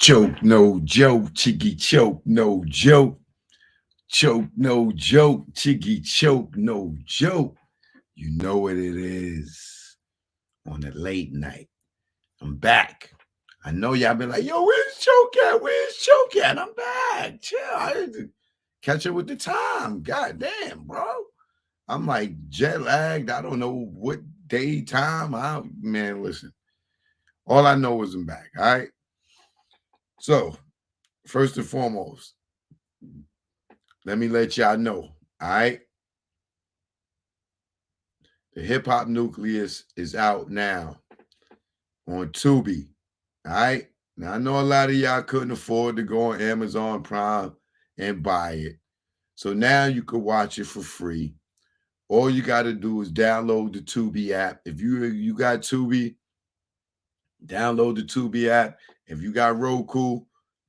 Choke, no joke, Chicky choke, no joke. Choke, no joke, Chicky choke, no joke. You know what it is on the late night. I'm back. I know y'all been like, yo, where's Choke at? Where's Choke at? I'm back. Chill. I had to catch up with the time. God damn, bro. I'm like jet lagged. I don't know what day, time. Man, listen. All I know is I'm back. All right. So, first and foremost, let me let y'all know. All right. The Hip Hop Nucleus is out now on Tubi. All right. Now, I know a lot of y'all couldn't afford to go on Amazon Prime and buy it. So now you can watch it for free. All you got to do is download the Tubi app. If you got Tubi, download the Tubi app. If you got Roku,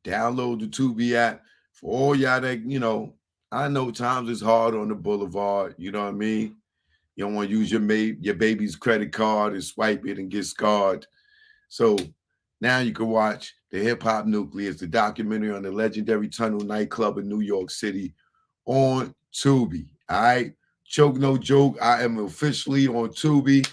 download the Tubi app. For all y'all that, I know times is hard on the boulevard. You know what I mean? You don't want to use your baby's credit card and swipe it and get scarred. So now you can watch the Hip Hop Nucleus, the documentary on the legendary Tunnel nightclub in New York City on Tubi. All right. Choke no joke. I am officially on Tubi.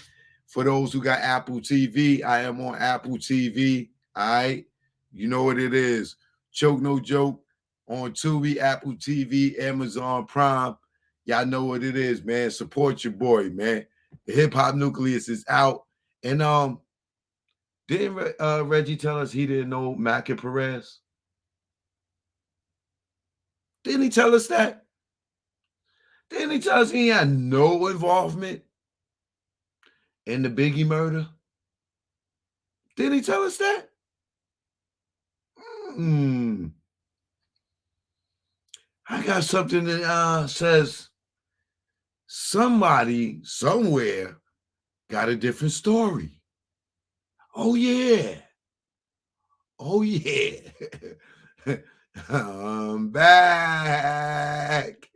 For those who got Apple TV, I am on Apple TV. All right. You know what it is. Choke no joke on Tubi, Apple TV, Amazon Prime. Y'all know what it is, man. Support your boy, man. The Hip Hop Nucleus is out. And didn't Reggie tell us he didn't know Mackie Perez? Didn't he tell us that? Didn't he tell us he had no involvement in the Biggie murder? Didn't he tell us that? I got something that says somebody somewhere got a different story. Oh, yeah. Oh, yeah. I'm back.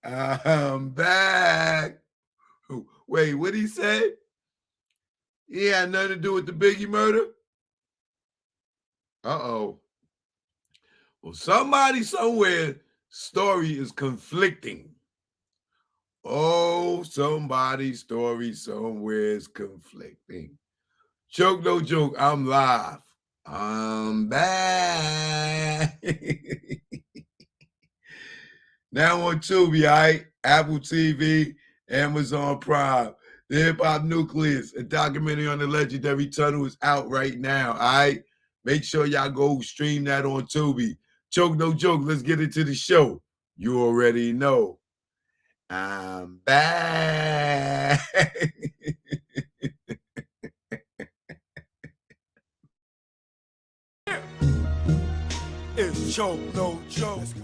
I'm back. Wait, what he said? He had nothing to do with the Biggie murder? Uh-oh. Well, somebody somewhere story is conflicting. Oh, somebody's story somewhere is conflicting. Choke no joke, I'm live. I'm back. Now on Tubi, all right? Apple TV, Amazon Prime. The Hip Hop Nucleus, a documentary on the legendary Tunnel is out right now, all right? Make sure y'all go stream that on Tubi. Choke no joke, let's get into the show. You already know. I'm back. It's Choke no joke. Let's go.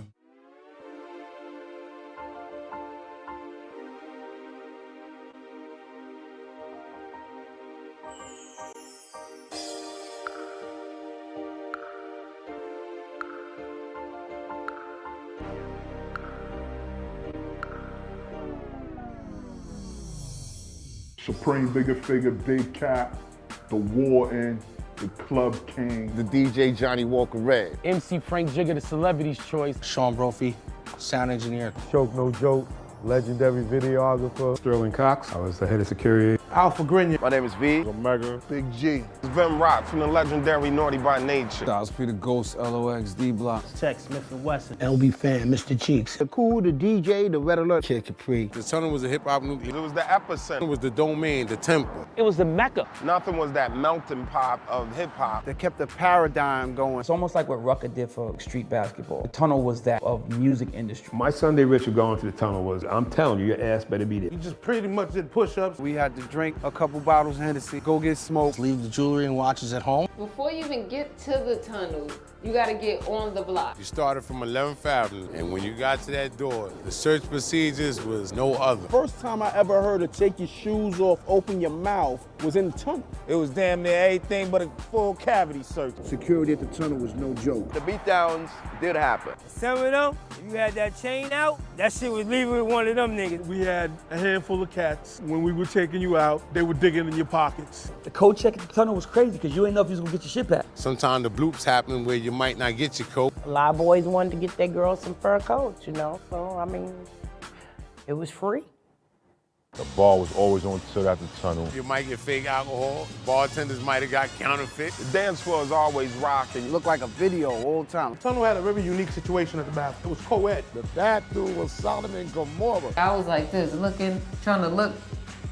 Supreme Bigger Figure, Big Cap, The Warden, The Club King, the DJ Johnny Walker Red, MC Frank Jigga, the celebrity's choice, Sean Brophy, sound engineer, Choke no joke, legendary videographer, Sterling Cox, I was the head of security. Alpha Grinya. My name is V. Omega, Big G. Vim Rock from the legendary Naughty by Nature. Styles P the Ghost, LOX, D Block. Tech Smith and Wesson. LB Fan, Mr. Cheeks. The Cool, the DJ, the Red Alert. Kid Capri. The Tunnel was a hip hop nucleus. It was the epicenter. It was the domain, the temple. It was the Mecca. Nothing was that melting pot of hip hop. They kept the paradigm going. It's almost like what Rucker did for street basketball. The Tunnel was that of music industry. My Sunday ritual going to the Tunnel was, I'm telling you, your ass better be there. You just pretty much did push-ups. We had to drink a couple bottles of Hennessy, go get smoked. Leave the jewelry and watches at home. Before you even get to the tunnel, you gotta get on the block. You started from 11th Avenue, and when you got to that door, the search procedures was no other. First time I ever heard of take your shoes off, open your mouth, was in the tunnel. It was damn near everything but a full cavity circle. Security at the tunnel was no joke. The beatdowns did happen. Some of them, if you had that chain out, that shit was leaving with one of them niggas. We had a handful of cats. When we were taking you out, they were digging in your pockets. The code check at the tunnel was crazy because you ain't know if you was gonna get your shit back. Sometimes the bloops happen where you might not get your coat. A lot of boys wanted to get their girls some fur coats, you know, so I mean, it was free. The bar was always on till after the tunnel. You might get fake alcohol. Bartenders might have got counterfeit. The dance floor is always rocking. It looked like a video all the time. Tunnel had a very unique situation at the bathroom. It was co-ed. The bathroom was Sodom and Gomorrah. I was like this, trying to look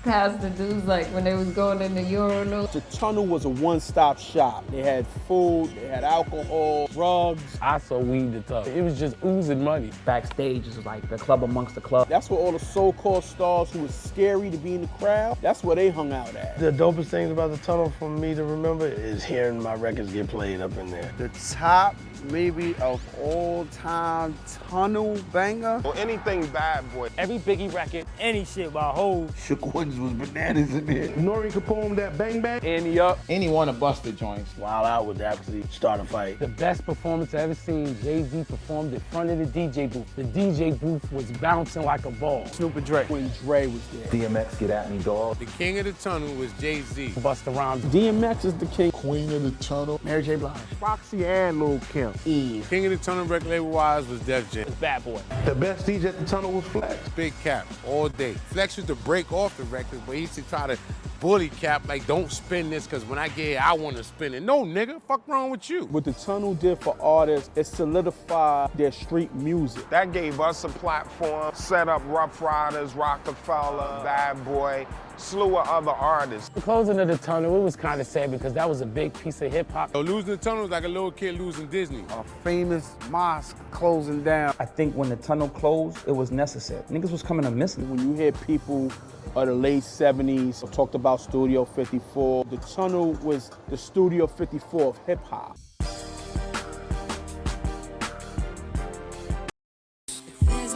past the dudes like when they was going in the urinal. The tunnel was a one-stop shop. They had food, they had alcohol, drugs. I saw weed the tub. It was just oozing money. Backstage is like the club amongst the club. That's where all the so-called stars who was scary to be in the crowd, that's where they hung out at. The dopest things about the tunnel for me to remember is hearing my records get played up in there. The top, maybe, of all-time tunnel banger. Or anything Bad Boy. Every Biggie record, any shit by Hov. Shook Ones was bananas in there. Nori Capone, that Bang Bang. Annie up. Any one of Busta joints. Wild Out would actually start a fight. The best performance I ever seen, Jay-Z performed in front of the DJ booth. The DJ booth was bouncing like a ball. Snoop and Dre. When Dre was there. DMX, Get At Me, dog. The king of the tunnel was Jay-Z. Busta Rhymes. DMX is the king. Queen of the tunnel. Mary J. Blige. Foxy and Lil Kim. Eve. King of the tunnel record label-wise was Def Jam. Bad Boy. The best DJ at the tunnel was Flex. Big Cap, all day. Flex used to break off the record, but he used to try to bully Cap, like, don't spin this, because when I get here, I want to spin it. No, nigga, fuck wrong with you? What the tunnel did for artists, it solidified their street music. That gave us a platform, set up Rough Riders, Rockefeller, Bad Boy, slew of other artists. The closing of the tunnel, it was kind of sad because that was a big piece of hip hop. So losing the tunnel was like a little kid losing Disney. A famous mosque closing down. I think when the tunnel closed, it was necessary. Niggas was coming to miss me. When you hear people of the late 70s talked about Studio 54, the tunnel was the Studio 54 of hip hop.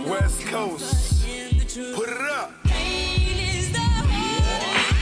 West Coast, put it up.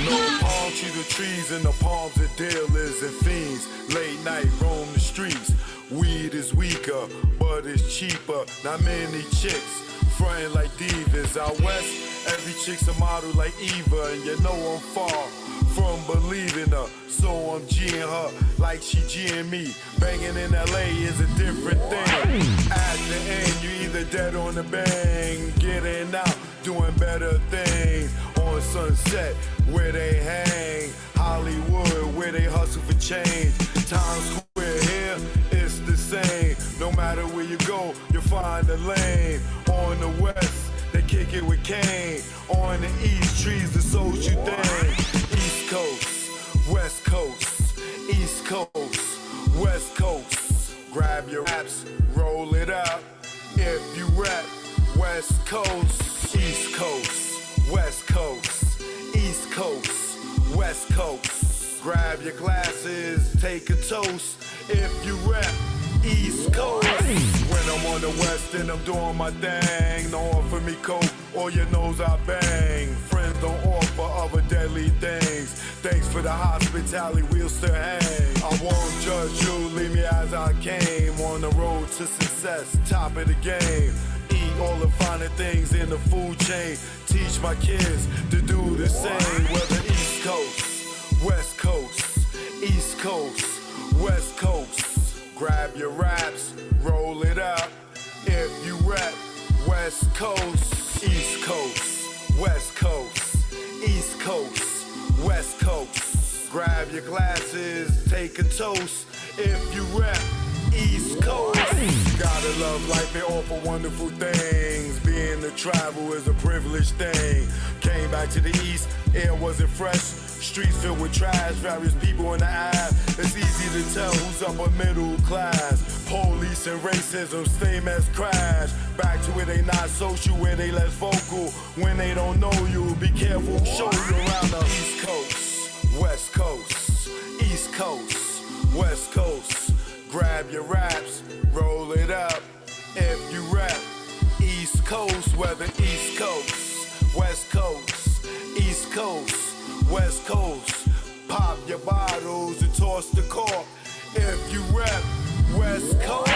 No palm to the trees and the palms of dealers and fiends. Late night roam the streets. Weed is weaker, but it's cheaper. Not many chicks frontin' like divas. Out west, every chick's a model like Eva, and you know I'm far from believing her. So I'm G'ing her like she G'ing me. Banging in LA is a different thing. At the end, you either dead on the bang, getting out, doing better things. On Sunset, where they hang. Hollywood, where they hustle for change. Times Square here, it's the same. No matter where you go, you'll find a lane. On the west, they kick it with Kane. On the east, trees the social thing. East Coast, West Coast, East Coast, West Coast. Grab your raps, roll it up. If you rap, West Coast, East Coast, West Coast, East Coast, West Coast. Grab your glasses, take a toast. If you rap, East Coast. When I'm on the west and I'm doing my thing, don't offer me coke or your nose I bang. Friends don't offer other deadly things. Thanks for the hospitality, we'll still hang. I won't judge you, leave me as I came. On the road to success, top of the game. Eat all the finer things in the food chain. Teach my kids to do the same. Whether East Coast, West Coast, East Coast, West Coast. Grab your raps, roll it up. If you rap, West Coast, East Coast, West Coast, East Coast, West Coast. Grab your glasses, take a toast. If you rap, East Coast. Gotta love life and offer wonderful things. Being to travel is a privileged thing. Came back to the east, air wasn't fresh. Streets filled with trash, various people in the eye. It's easy to tell who's upper middle class. Police and racism, same as crash. Back to where they not social, where they less vocal. When they don't know you, be careful, show you around the East Coast, West Coast, East Coast, West Coast. Grab your raps, roll it up. If you rap, East Coast, whether East Coast, West Coast, East Coast, West Coast. bust the cork if you rep West Coast.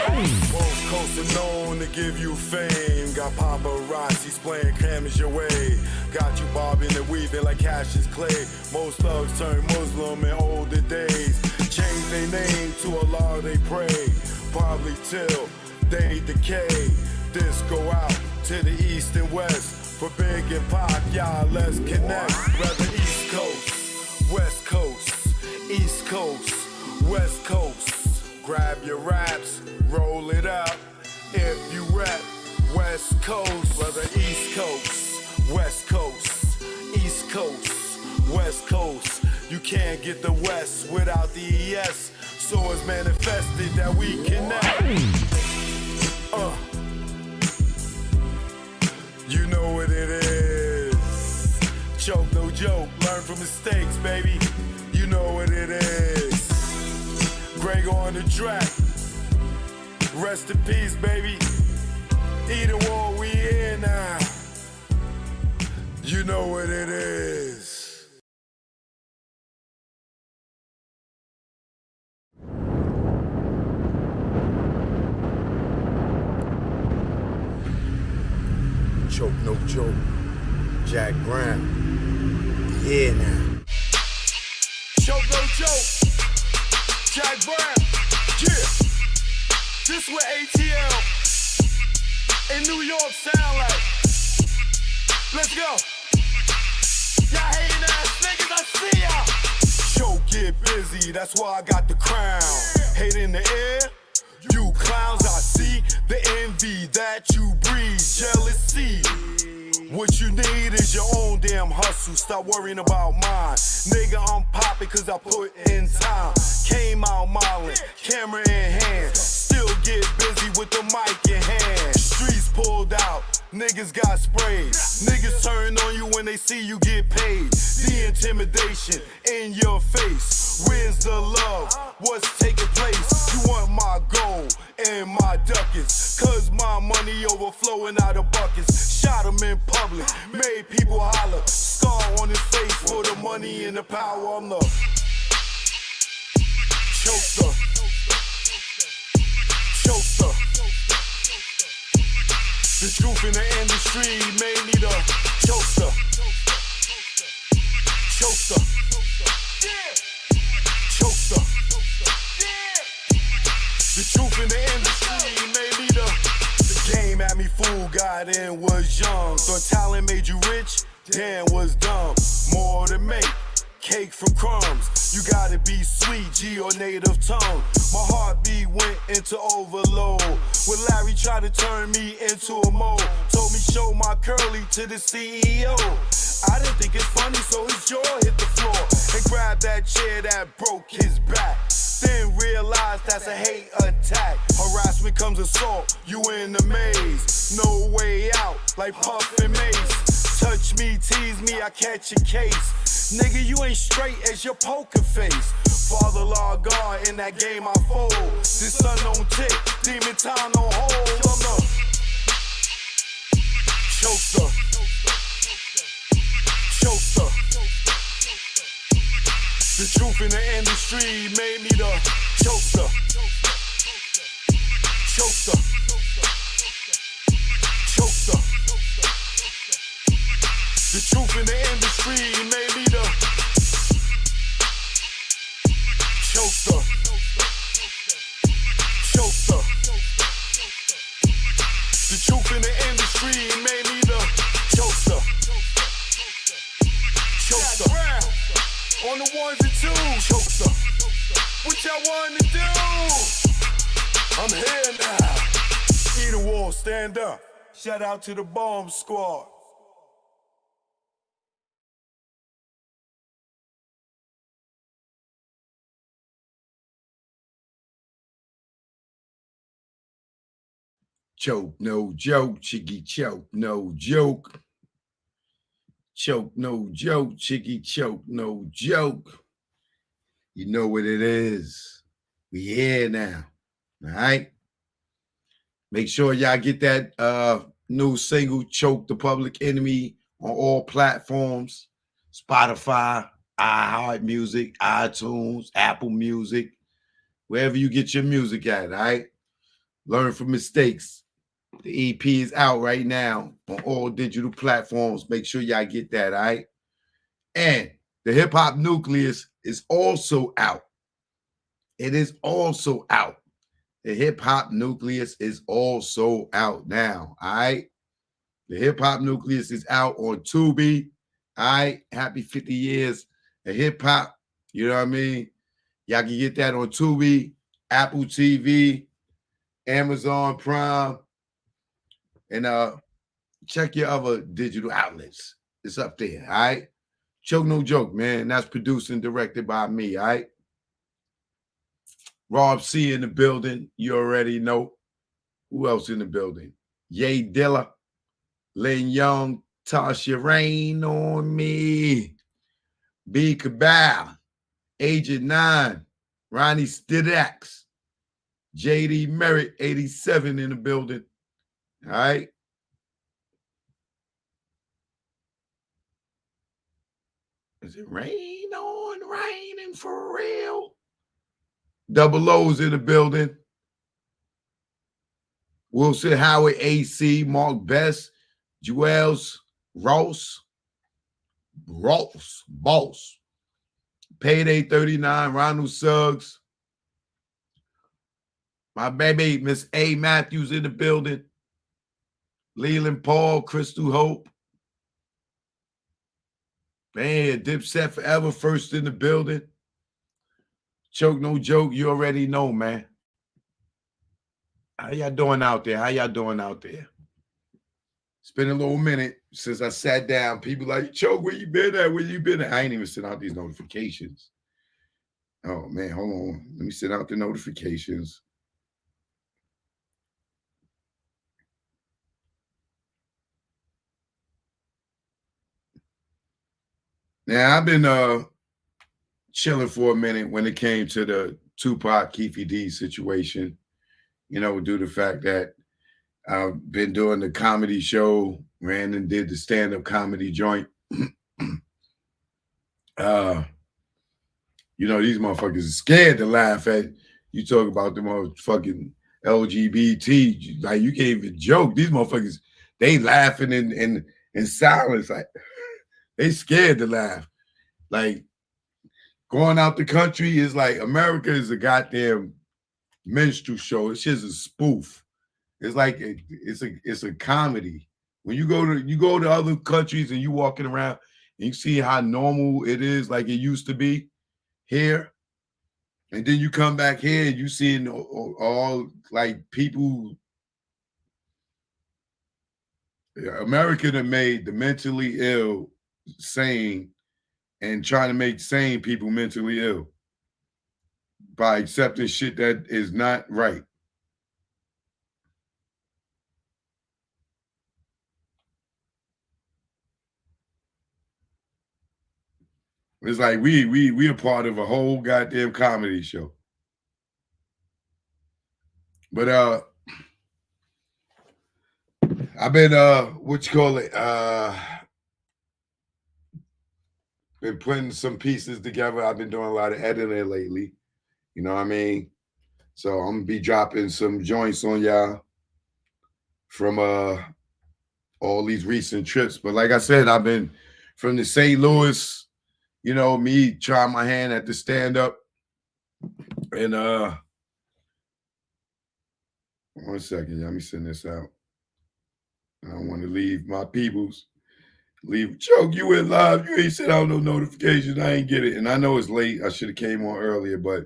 Both coasts are known to give you fame. Got paparazzi playing cameras your way. Got you bobbing and weaving like Cassius Clay. Most thugs turn Muslim in older days. Change their name to Allah they pray. Probably till they decay. This go out to the east and west. For Big and Pac, y'all, let's connect. Rather East Coast, West Coast, East Coast, West Coast. Grab your raps, roll it up. If you rap West Coast, whether East Coast, West Coast, East Coast, West Coast. You can't get the West without the ES. So it's manifested that we connect. You know what it is. Choke, no joke. Learn from mistakes, baby. You know what it is. Greg on the track. Rest in peace, baby. Either war, we here now. You know what it is. Choke, no joke. Jack Brown. Yeah, now. Choke, no joke. Jack Brown. Yeah. This what ATL in New York sound like. Let's go. Y'all hating ass niggas, I see y'all. Choke, get busy, that's why I got the crown. Hate in the air, you clowns, I see the envy that you breed, jealousy. What you need is your own damn hustle. Stop worrying about mine. Nigga, I'm popping cause I put in time. Came out modeling, camera in hand. Still get busy with the mic in hand. Streets pulled out, niggas got sprayed. Niggas turn on you when they see you get paid. The intimidation in your face. Where's the love? What's taking place? You want my gold and my ducats. Cause my money overflowing out of buckets. Shot him in public, made people holler. Scar on his face for the money and the power. I'm the chokester. Chokester. The truth in the industry made me the chokester. Chokester. Chokester. The truth in the industry made me the game had me fooled, got in, was young. Thought talent made you rich, damn was dumb. More to make, cake from crumbs. You gotta be sweet, G or native tongue. My heartbeat went into overload. When Larry tried to turn me into a mole, told me show my curly to the CEO. I didn't think it's funny, so his jaw hit the floor and grabbed that chair that broke his back. Then realized that's a hate attack. Harassment comes assault, you in the maze. No way out, like Puff and Mace. Touch me, tease me, I catch a case. Nigga, you ain't straight as your poker face. Father law God, in that game I fold. This sun don't tick, demon time don't hold. I'm the chokester. Chokester. The truth in the industry made me the chokester. Chokester. Chokester. The truth in the industry made me the chokester. Chokester. The truth in the industry made me the chokester. Chokester. On the ones and twos, chokester. What y'all want to do? I'm here now. Either wall, stand up. Shout out to the bomb squad. Choke, no joke, Chiggy choke, no joke. Choke, no joke, Chiggy choke, no joke. You know what it is. We here now. All right. Make sure y'all get that new single, Choke the Public Enemy, on all platforms. Spotify, iHeart Music, iTunes, Apple Music, wherever you get your music at, all right? Learn from mistakes. The EP is out right now on all digital platforms. Make sure y'all get that, all right? And the Hip Hop Nucleus is also out. It is also out. The Hip Hop Nucleus is also out now, all right? The Hip Hop Nucleus is out on Tubi, all right? Happy 50 years of hip hop, you know what I mean? Y'all can get that on Tubi, Apple TV, Amazon Prime, and check your other digital outlets. It's up there, all right? Choke No Joke, man. That's produced and directed by me, all right? Rob C in the building. You already know. Who else in the building? Ye Dilla, Lin Young, Tasha Rain on me. B. Cabal, Agent 9, Ronnie Stidax, JD Merritt, 87 in the building. All right. Is it raining for real? Double O's in the building. Wilson Howard, AC, Mark Best, Jewels, Ross, Boss, Payday 39, Ronald Suggs, my baby, Miss A. Matthews in the building, Leland Paul, Crystal Hope, man, Dipset Forever first in the building. Choke No Joke, you already know, man. How y'all doing out there? How y'all doing out there? It's been a little minute since I sat down. People like, Choke, where you been at? Where you been at? I ain't even sent out these notifications. Oh, man, hold on. Let me send out the notifications. Now, I've been chilling for a minute when it came to the Tupac Keefe D situation, you know, due to the fact that I've been doing the comedy show, ran and did the stand-up comedy joint. You know, these motherfuckers are scared to laugh at you. Talk about the motherfucking LGBT, like you can't even joke. These motherfuckers, they laughing in silence, like they scared to laugh. Like going out the country is like America is a goddamn minstrel show. It's just a spoof. It's like it's a comedy. When you go to other countries and you walking around and you see how normal it is, like it used to be here, and then you come back here and you seeing all like people. America that made the mentally ill sane and trying to make sane people mentally ill by accepting shit that is not right. It's like we a part of a whole goddamn comedy show. But I've been been putting some pieces together. I've been doing a lot of editing lately. You know what I mean? So I'm gonna be dropping some joints on y'all from all these recent trips. But like I said, I've been from the St. Louis, you know, me trying my hand at the stand-up. And 1 second, let me send this out. I don't want to leave my peoples. Leave Choke, you went live. You ain't sent out no notifications. I ain't get it. And I know it's late. I should have came on earlier, but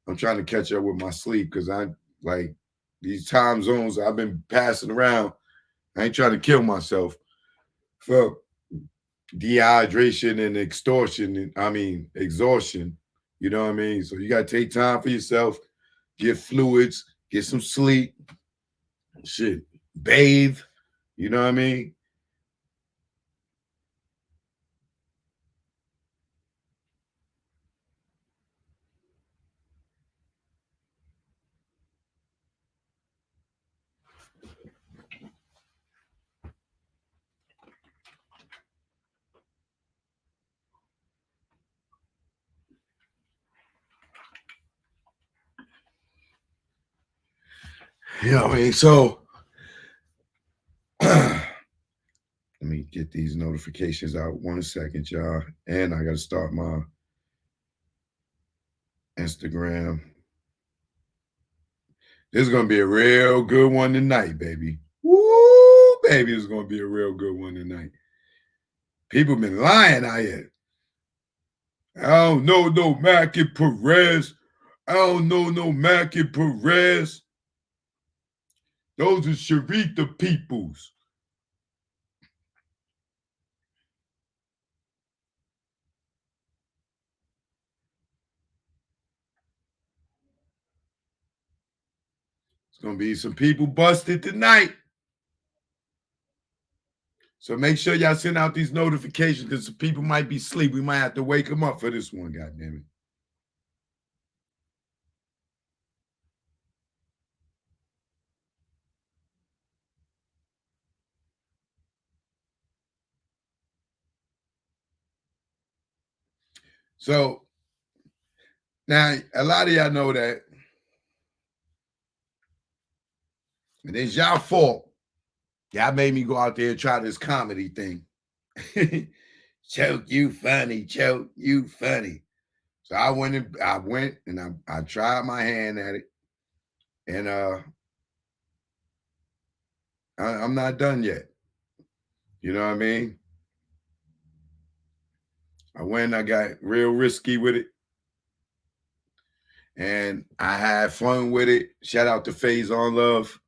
I'm trying to catch up with my sleep because I like these time zones I've been passing around. I ain't trying to kill myself for dehydration and exhaustion. You know what I mean? So you got to take time for yourself, get fluids, get some sleep, shit, bathe. You know what I mean? You know what I mean? So let me get these notifications out 1 second, y'all. And I got to start my Instagram. This is going to be a real good one tonight, baby. Woo, baby, it's going to be a real good one tonight. People been lying out here. I don't know no Mackie Perez. I don't know no Mackie Perez. Those are Sharita peoples. It's going to be some people busted tonight. So make sure y'all send out these notifications because people might be asleep. We might have to wake them up for this one, goddammit. So now a lot of y'all know that and it's y'all fault. Y'all made me go out there and try this comedy thing. Choke, you funny. Choke, you funny. So I went and I tried my hand at it. And I'm not done yet. You know what I mean? I went and I got real risky with it. And I had fun with it. Shout out to Phase on Love.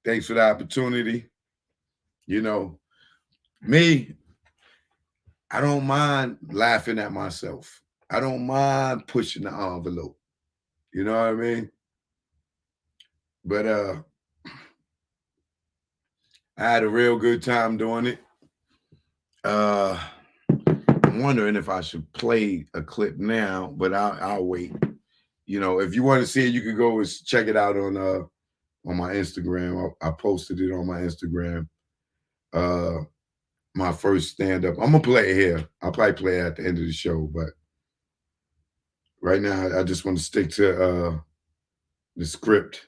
Thanks for the opportunity. You know, me, I don't mind laughing at myself. I don't mind pushing the envelope. You know what I mean? But I had a real good time doing it. I'm wondering if I should play a clip now, but I'll wait. You know, if you want to see it, you can go and check it out on my Instagram. I posted it on my Instagram. My first stand-up. I'm gonna play it here. I'll probably play it at the end of the show, but right now I just want to stick to the script.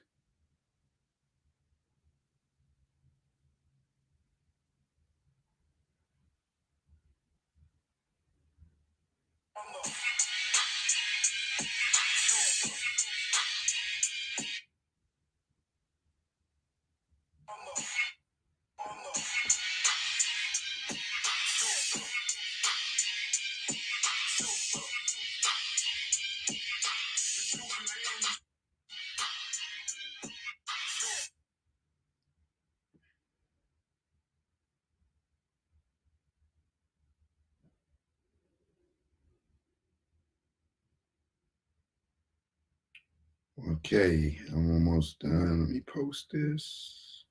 Okay, I'm almost done. Let me post this.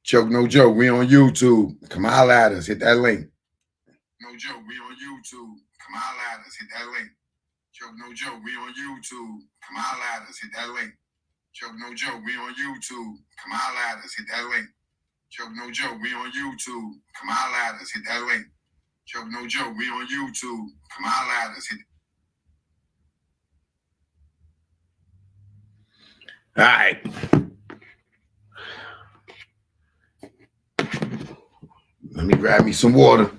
Choke No Joke, we on YouTube. Come holla at us. Hit that link. No joke, we on YouTube. Come holla at us. Hit that link. Choke No Joke, we on YouTube. Come holla at us. Hit that link. Choke No Joke, we on YouTube. Come holla at us. Hit that link. Choke No Joke, we on YouTube. Come holla at us. Hit that link. Choke No Joke, we on YouTube. Come holla at us. All right. Let me grab me some water.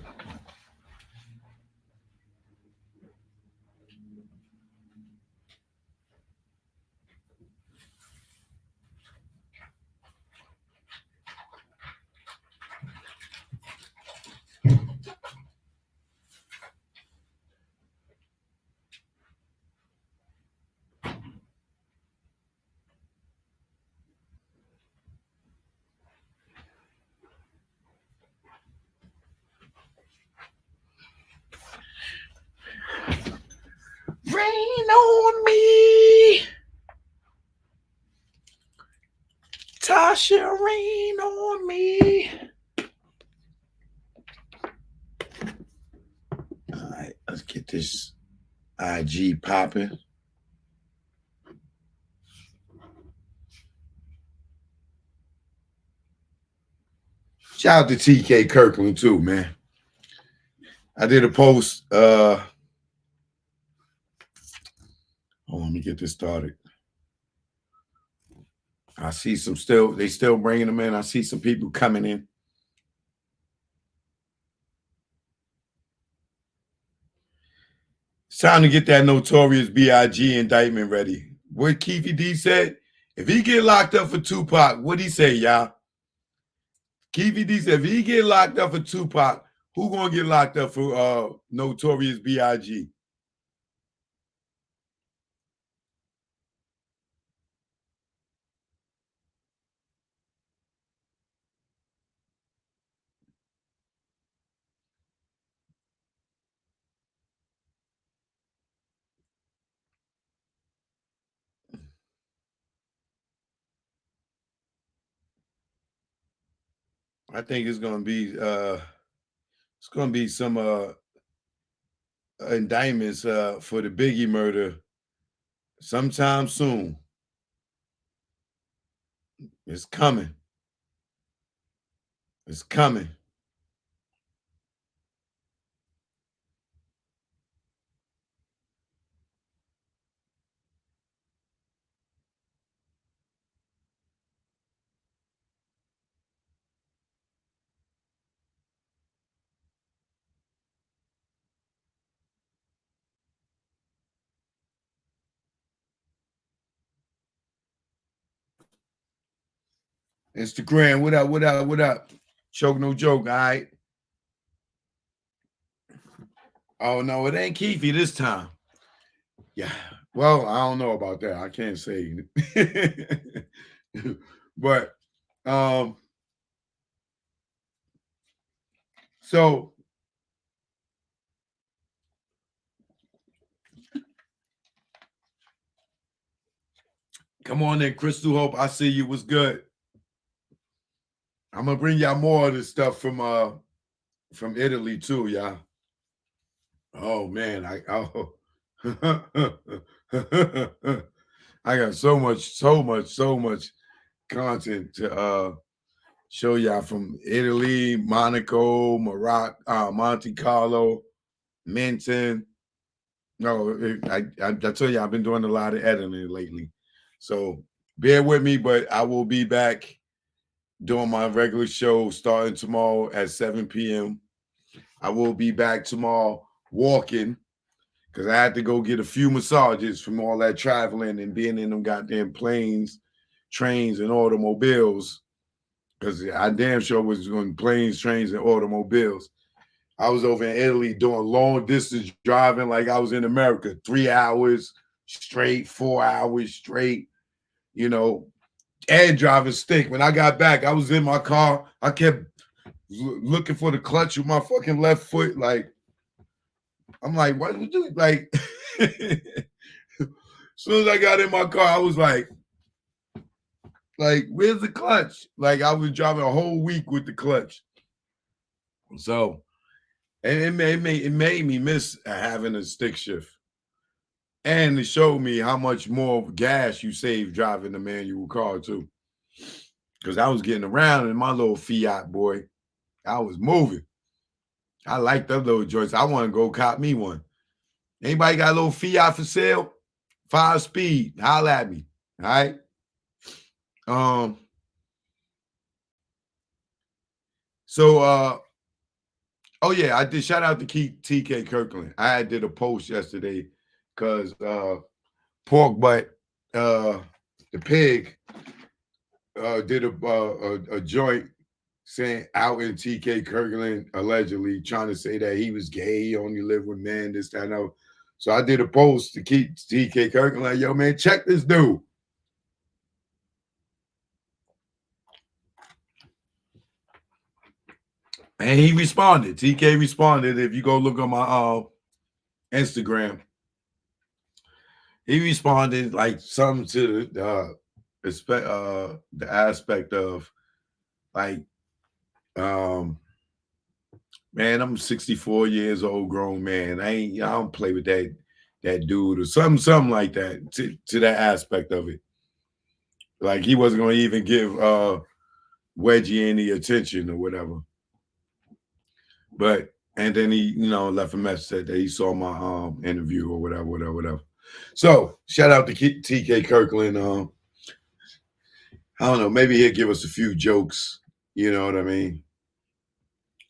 Rain on me. Tasha, rain on me. All right, let's get this IG popping. Shout out to TK Kirkland too, man. I did a post. Hold on, let me get this started. I see some they still bringing them in. I see some people coming in. It's time to get that Notorious B.I.G. indictment ready. What Keefy D said, if he get locked up for Tupac, what'd he say, y'all? Keefy D said, if he get locked up for Tupac, who gonna get locked up for Notorious B.I.G.? I think it's gonna be some indictments for the Biggie murder sometime soon. It's coming. It's coming. Instagram, what up, what up, what up? Choke no joke, all right? Oh, no, it ain't Keefy this time. Yeah, well, I don't know about that. I can't say. But, so, come on in, Crystal Hope. I see you. What's good? I'm gonna bring y'all more of this stuff from Italy too, y'all. Oh man, I got so much content to show y'all from Italy, Monaco, Morocco, Monte Carlo, Menton. No, I tell you, I've been doing a lot of editing lately, so bear with me. But I will be back doing my regular show starting tomorrow at 7 p.m. I will be back tomorrow walking because I had to go get a few massages from all that traveling and being in them goddamn planes, trains, and automobiles. Because I damn sure was going planes, trains, and automobiles. I was over in Italy doing long distance driving like I was in America, 3 hours straight, 4 hours straight, you know, and driving stick. When I got back, I was in my car. I kept looking for the clutch with my fucking left foot. Like, I'm like, what do you do? Like, as soon as I got in my car, I was like, where's the clutch? Like, I was driving a whole week with the clutch. So, and it made me miss having a stick shift. And it showed me how much more gas you save driving a manual car, too. Because I was getting around in my little Fiat, boy. I was moving. I like them little joints. I want to go cop me one. Anybody got a little Fiat for sale? 5-speed. Holla at me. All right? Oh yeah, I did shout out to TK Kirkland. I did a post yesterday because Pork Butt, the pig, did a joint saying out in TK Kirkland, allegedly trying to say that he was gay, he only lived with men, this, that, and that. So I did a post to keep TK Kirkland like, yo, man, check this dude. And he responded. TK responded. If you go look on my Instagram, he responded like something to the aspect of like, man, I'm 64 years old, grown man. I don't play with that dude or something like that to that aspect of it. Like he wasn't gonna even give Wedgie any attention or whatever. But and then he, left a message said that he saw my interview or whatever. So shout out to TK Kirkland. I don't know, maybe he'll give us a few jokes. You know what I mean?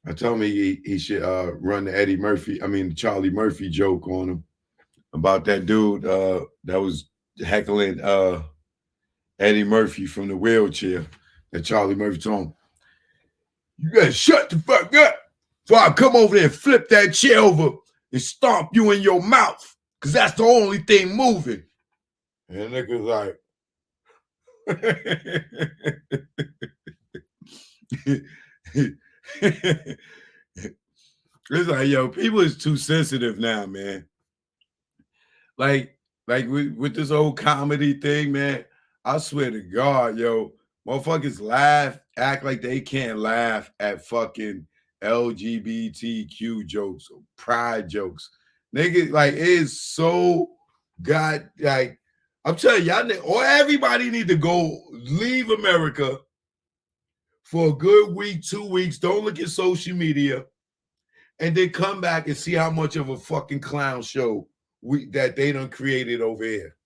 I told me he should run the Charlie Murphy joke on him about that dude that was heckling Eddie Murphy from the wheelchair. That Charlie Murphy told him, "You gotta shut the fuck up before I come over there and flip that chair over and stomp you in your mouth, because that's the only thing moving." And the nigga's like, it's like, yo, people is too sensitive now, man. Like with this whole comedy thing, man, I swear to God, yo, motherfuckers laugh, act like they can't laugh at fucking LGBTQ jokes or pride jokes. Nigga, like, it is so I'm telling y'all, or everybody need to go leave America for a good week, 2 weeks. Don't look at social media, and then come back and see how much of a fucking clown show that they done created over here.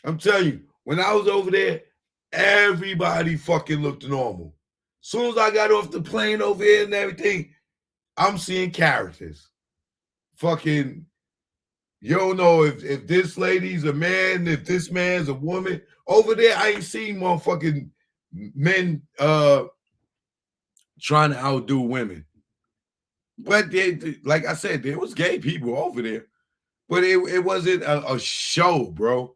I'm telling you, when I was over there, everybody fucking looked normal. As soon as I got off the plane over here and everything, I'm seeing characters. Fucking, you don't know if this lady's a man, if this man's a woman. Over there, I ain't seen motherfucking men trying to outdo women. But like I said, there was gay people over there. But it wasn't a show, bro.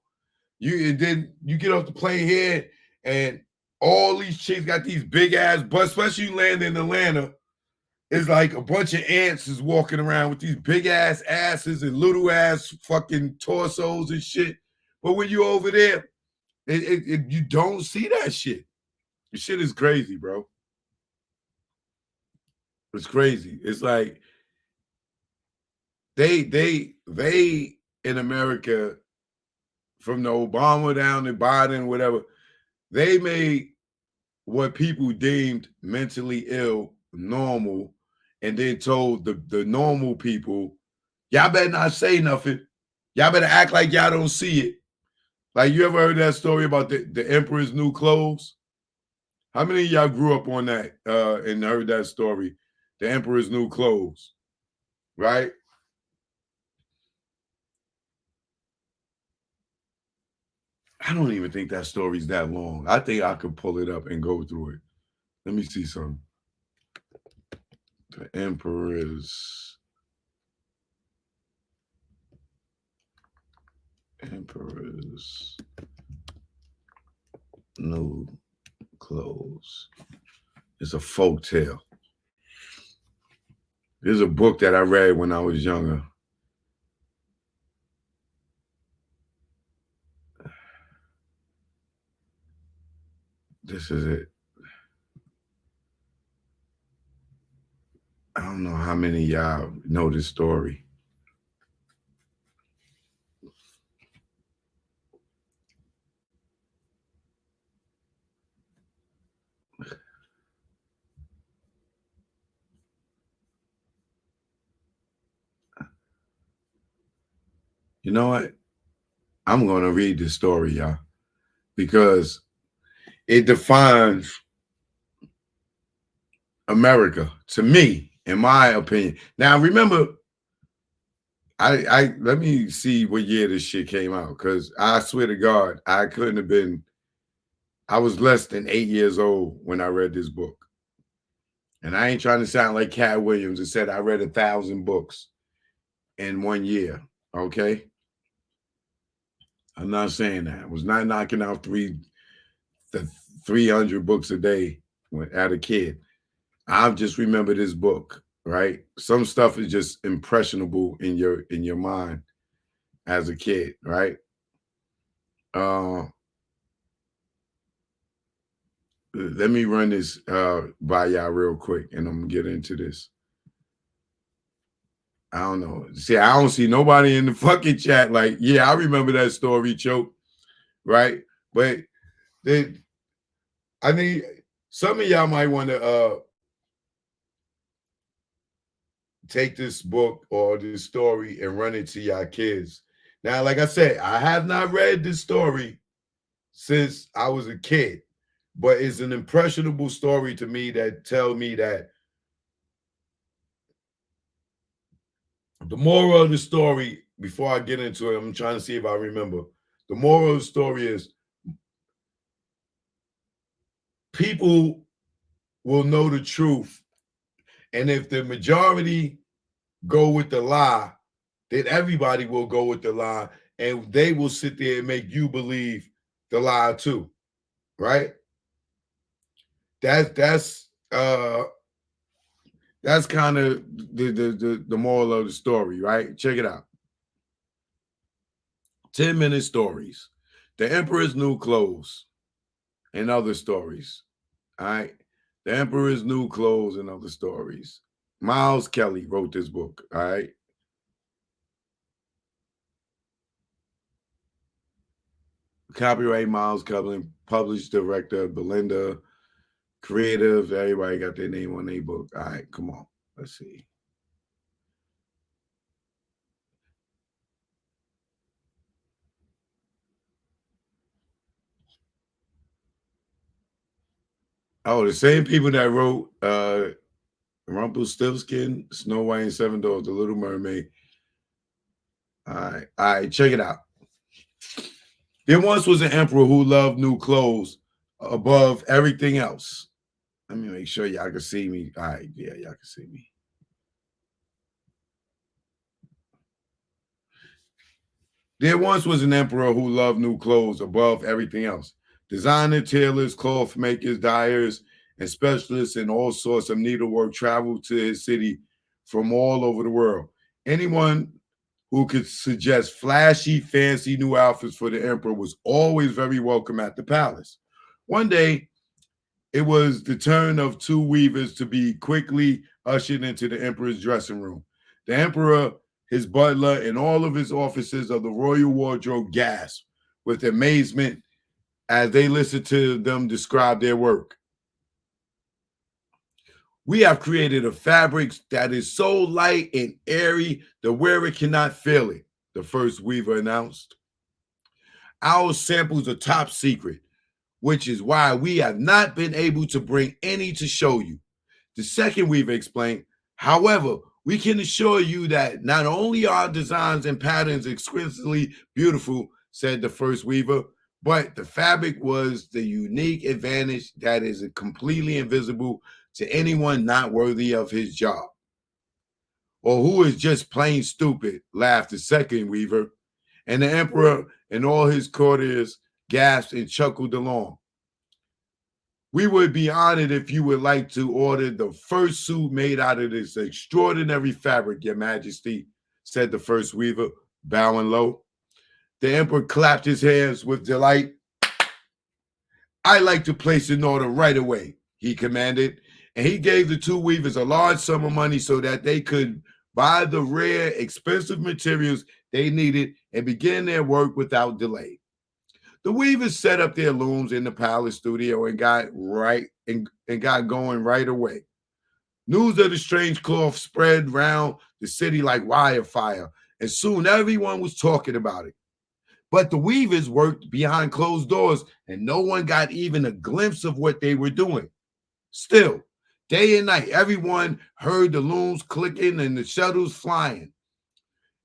You get off the plane here, and all these chicks got these big ass butts, especially you land in Atlanta. It's like a bunch of ants is walking around with these big ass asses and little ass fucking torsos and shit. But when you over there, you don't see that shit. The shit is crazy, bro. It's crazy. It's like they in America, from the Obama down to Biden, whatever, they made what people deemed mentally ill normal, and then told the normal people, y'all better not say nothing. Y'all better act like y'all don't see it. Like, you ever heard that story about the Emperor's New Clothes? How many of y'all grew up on that and heard that story? The Emperor's New Clothes, right? I don't even think that story's that long. I think I could pull it up and go through it. Let me see something. The Emperor's New Clothes. It's a folk tale. There's a book that I read when I was younger. This is it. I don't know how many of y'all know this story. You know what? I'm going to read this story, y'all, because it defines America to me, in my opinion. Now, remember, I let me see what year this shit came out, because I swear to God, I couldn't have been, I was less than 8 years old when I read this book. And I ain't trying to sound like Cat Williams that said I read 1,000 books in 1 year, okay? I'm not saying that. I was not knocking out 300 books a day as a kid. I just remember this book, right? Some stuff is just impressionable in your mind as a kid, right? Let me run this by y'all real quick, and I'm gonna get into this. I don't know. See, I don't see nobody in the fucking chat like, yeah, I remember that story, Choke, right? But I need some of y'all might want to take this book or this story and run it to y'all kids. Now, like I said, I have not read this story since I was a kid, but it's an impressionable story to me that tells me that the moral of the story, before I get into it, I'm trying to see if I remember. The moral of the story is people will know the truth. And if the majority go with the lie, then everybody will go with the lie, and they will sit there and make you believe the lie too, right? That's kind of the moral of the story, right? Check it out. 10-minute stories. The Emperor's New Clothes and other stories. All right. The Emperor's New Clothes and other stories. Miles Kelly wrote this book. All right. Copyright Miles Kelly, published director Belinda, creative. Everybody got their name on their book. All right, come on. Let's see. Oh, the same people that wrote Rumpelstiltskin, Snow White and Seven Dwarfs, The Little Mermaid. All right, check it out. There once was an emperor who loved new clothes above everything else. Let me make sure y'all can see me. All right, yeah, y'all can see me. There once was an emperor who loved new clothes above everything else. Designer, tailors, cloth makers, dyers, and specialists in all sorts of needlework traveled to his city from all over the world. Anyone who could suggest flashy, fancy new outfits for the emperor was always very welcome at the palace. One day, it was the turn of two weavers to be quickly ushered into the emperor's dressing room. The emperor, his butler, and all of his officers of the royal wardrobe gasped with amazement as they listened to them describe their work. We have created a fabric that is so light and airy, the wearer cannot feel it, the first weaver announced. Our samples are top secret, which is why we have not been able to bring any to show you. The second weaver explained, however, we can assure you that not only are designs and patterns exquisitely beautiful, said the first weaver, but the fabric was the unique advantage that is completely invisible to anyone not worthy of his job. Or who is just plain stupid, laughed the second weaver, and the emperor and all his courtiers gasped and chuckled along. We would be honored if you would like to order the first suit made out of this extraordinary fabric, Your Majesty, said the first weaver, bowing low. The emperor clapped his hands with delight. I'd like to place an order right away, he commanded, and he gave the two weavers a large sum of money so that they could buy the rare, expensive materials they needed and begin their work without delay. The weavers set up their looms in the palace studio and got going right away. News of the strange cloth spread round the city like wildfire, and soon everyone was talking about it. But the weavers worked behind closed doors, and no one got even a glimpse of what they were doing. Still, day and night, everyone heard the looms clicking and the shuttles flying.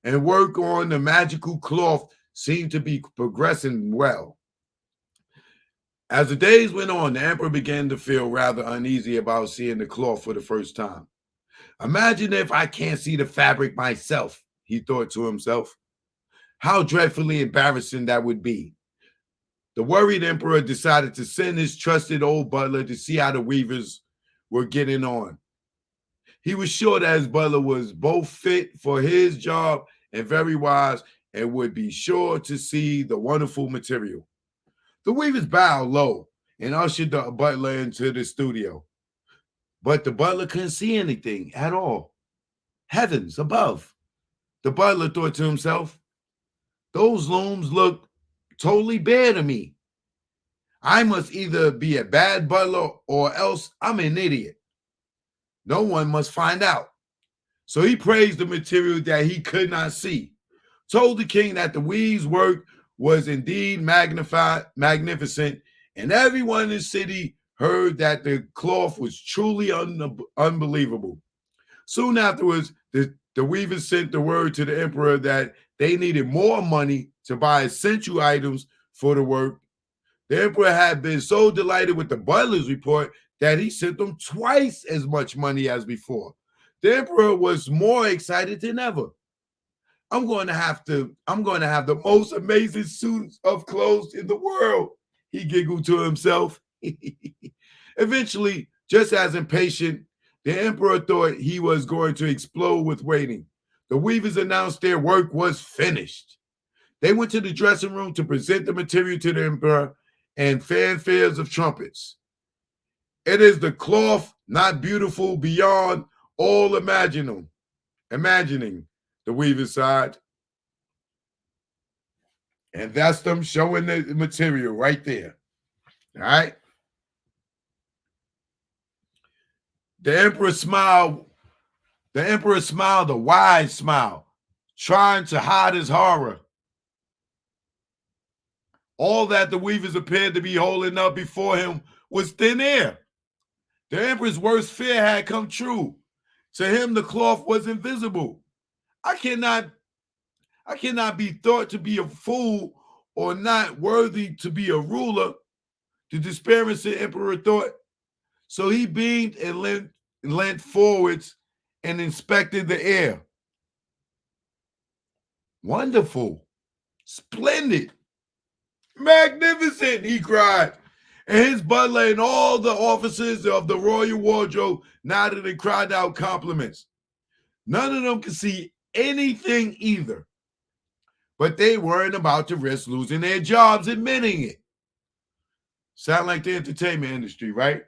And work on the magical cloth seemed to be progressing well. As the days went on, the emperor began to feel rather uneasy about seeing the cloth for the first time. Imagine if I can't see the fabric myself, he thought to himself. How dreadfully embarrassing that would be. The worried emperor decided to send his trusted old butler to see how the weavers were getting on. He was sure that his butler was both fit for his job and very wise and would be sure to see the wonderful material. The weavers bowed low and ushered the butler into the studio. But the butler couldn't see anything at all. Heavens above. The butler thought to himself, those looms look totally bare to me. I must either be a bad butler or else I'm an idiot. No one must find out. So he praised the material that he could not see, told the king that the weave's work was indeed magnificent, and everyone in the city heard that the cloth was truly unbelievable. Soon afterwards, the weavers sent the word to the emperor that they needed more money to buy essential items for the work. The emperor had been so delighted with the butler's report that he sent them twice as much money as before. The emperor was more excited than ever. I'm going to have the most amazing suits of clothes in the world, he giggled to himself. Eventually, just as impatient, the emperor thought he was going to explode with waiting. The weavers announced their work was finished. They went to the dressing room to present the material to the emperor and fanfares of trumpets. It is the cloth, not beautiful beyond all imagining, the weaver sighed. And that's them showing the material right there. All right. The emperor smiled a wide smile, trying to hide his horror. All that the weavers appeared to be holding up before him was thin air. The emperor's worst fear had come true. To him, the cloth was invisible. I cannot be thought to be a fool or not worthy to be a ruler, the despairing emperor thought. So he beamed and leant forwards and inspected the air. Wonderful, splendid, magnificent, he cried. And his butler and all the officers of the royal wardrobe nodded and cried out compliments. None of them could see anything either, but they weren't about to risk losing their jobs admitting it. Sound like the entertainment industry, right?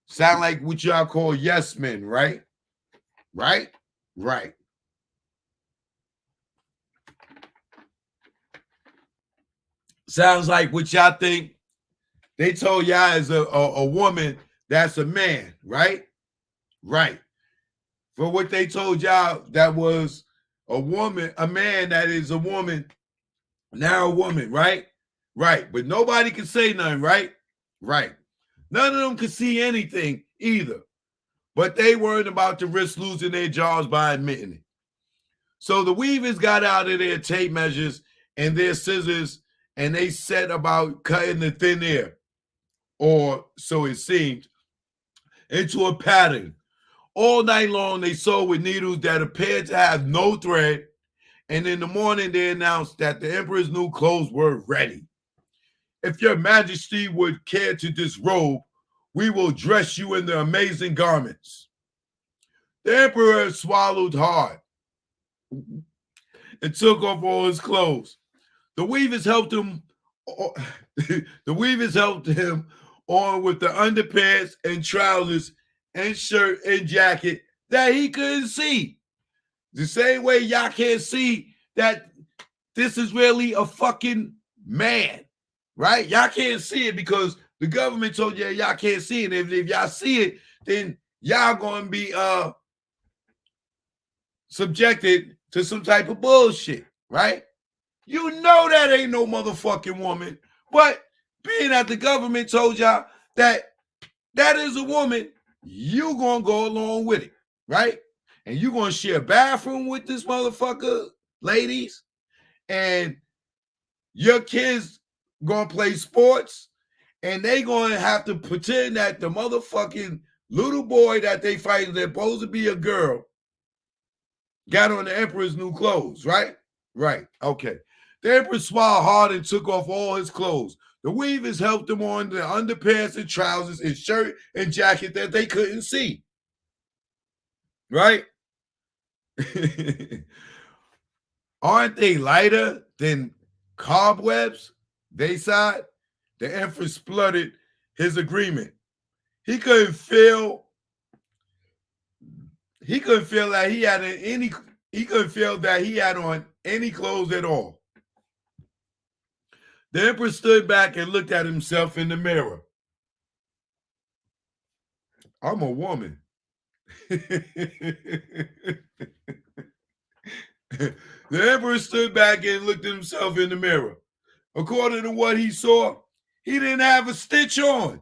Sound like what y'all call yes men, right? Right? Right. Sounds like what y'all think they told y'all is a woman that's a man, right? Right. For what they told y'all that was a woman, a man that is a woman, now a woman, right? Right. But nobody can say nothing, right? Right. None of them could see anything either. But they weren't about to risk losing their jobs by admitting it. So the weavers got out of their tape measures and their scissors, and they set about cutting the thin air, or so it seemed, into a pattern. All night long, they sewed with needles that appeared to have no thread, and in the morning, they announced that the emperor's new clothes were ready. If your majesty would care to disrobe, we will dress you in the amazing garments. The emperor swallowed hard and took off all his clothes. The weavers helped him. The weavers helped him on with the underpants and trousers and shirt and jacket that he couldn't see. The same way y'all can't see that this is really a fucking man, right? Y'all can't see it because the government told you y'all can't see it. If y'all see it, then y'all going to be subjected to some type of bullshit, right? You know that ain't no motherfucking woman, but being that the government told y'all that that is a woman, you gonna go along with it, right? And you gonna share a bathroom with this motherfucker, ladies, and your kids gonna play sports, and they gonna have to pretend that the motherfucking little boy that they fighting, that's supposed to be a girl, got on the emperor's new clothes, right? Right, okay. The emperor swallowed hard and took off all his clothes. The weavers helped him on the underpants and trousers and shirt and jacket that they couldn't see. Right? Aren't they lighter than cobwebs? They sighed. The emperor spluttered his agreement. He couldn't feel that he had on any clothes at all. The emperor stood back and looked at himself in the mirror. I'm a woman. The emperor stood back and looked at himself in the mirror. According to what he saw, he didn't have a stitch on.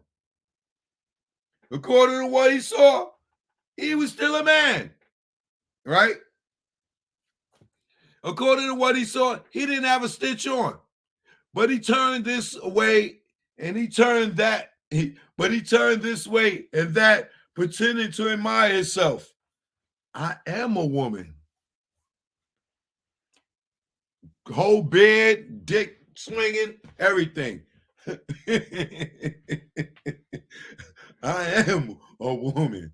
According to what he saw, he was still a man, right? According to what he saw, he didn't have a stitch on. But he turned this way and he turned that, but he turned this way and that, pretending to admire himself. I am a woman. Whole beard, dick swinging, everything. I am a woman.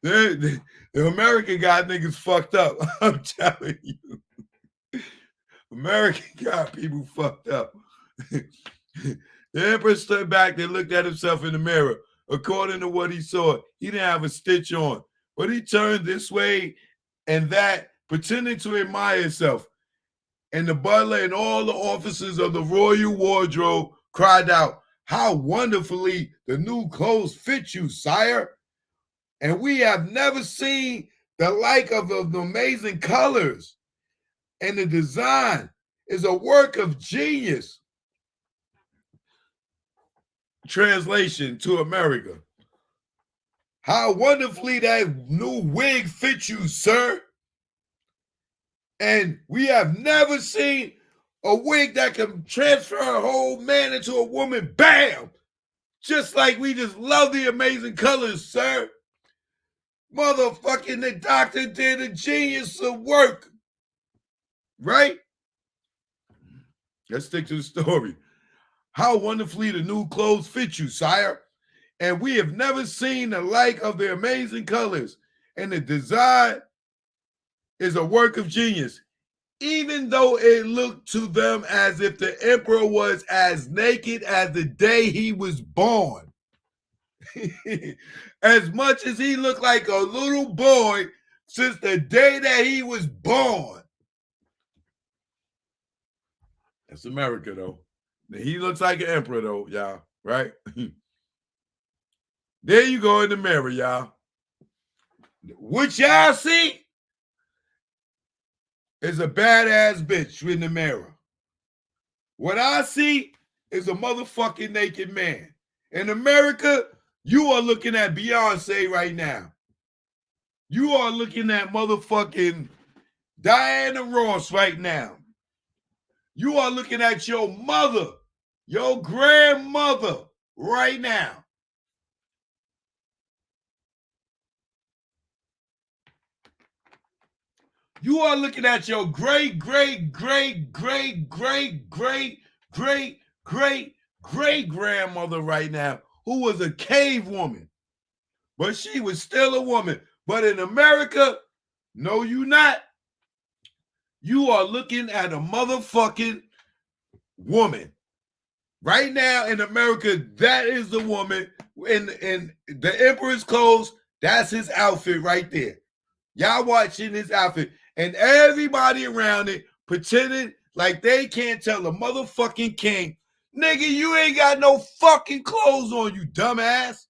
The American guy niggas fucked up. I'm telling you. American got people fucked up. The emperor stood back and looked at himself in the mirror. According to what he saw, he didn't have a stitch on, but he turned this way and that, pretending to admire himself. And the butler and all the officers of the royal wardrobe cried out, "How wonderfully the new clothes fit you, sire. And we have never seen the like of the amazing colors. And the design is a work of genius." Translation to America. How wonderfully that new wig fits you, sir. And we have never seen a wig that can transfer a whole man into a woman. Bam! Just like we just love the amazing colors, sir. Motherfucking the doctor did a genius of work. Right? Let's stick to the story. How wonderfully the new clothes fit you, sire. And we have never seen the like of the amazing colors. And the design is a work of genius. Even though it looked to them as if the emperor was as naked as the day he was born. As much as he looked like a little boy since the day that he was born. That's America, though. He looks like an emperor, though, y'all, right? There you go in the mirror, y'all. What y'all see is a badass bitch in the mirror. What I see is a motherfucking naked man. In America, you are looking at Beyonce right now. You are looking at motherfucking Diana Ross right now. You are looking at your mother, your grandmother right now. You are looking at your great, great, great, great, great, great, great, great, great grandmother right now, who was a cave woman. But she was still a woman. But in America, no, you not. You are looking at a motherfucking woman. Right now in America, that is the woman. In the emperor's clothes, that's his outfit right there. Y'all watching his outfit. And everybody around it pretending like they can't tell the motherfucking king, nigga, you ain't got no fucking clothes on, you dumbass.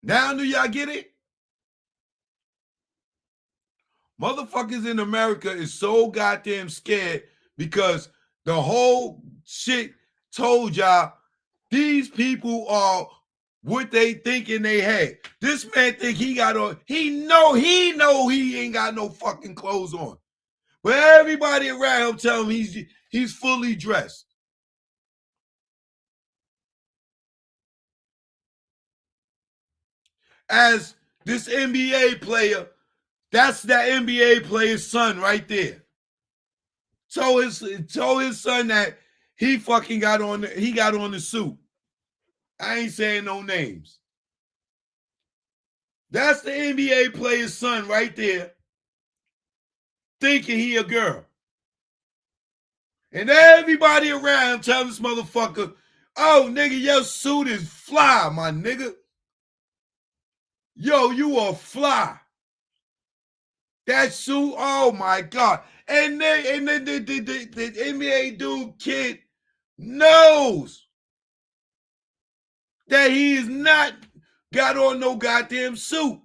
Now do y'all get it? Motherfuckers in America is so goddamn scared because the whole shit told y'all these people are what they think in their head. This man think he got on, he know he ain't got no fucking clothes on. But everybody around him tell him he's fully dressed. As this NBA player, that's that NBA player's son right there. Told his son that he fucking got on the suit. I ain't saying no names. That's the NBA player's son right there, thinking he a girl. And everybody around him telling this motherfucker, "Oh, nigga, your suit is fly, my nigga." Yo, you are fly. That suit, oh my God. And then the NBA dude kid knows that he is not got on no goddamn suit.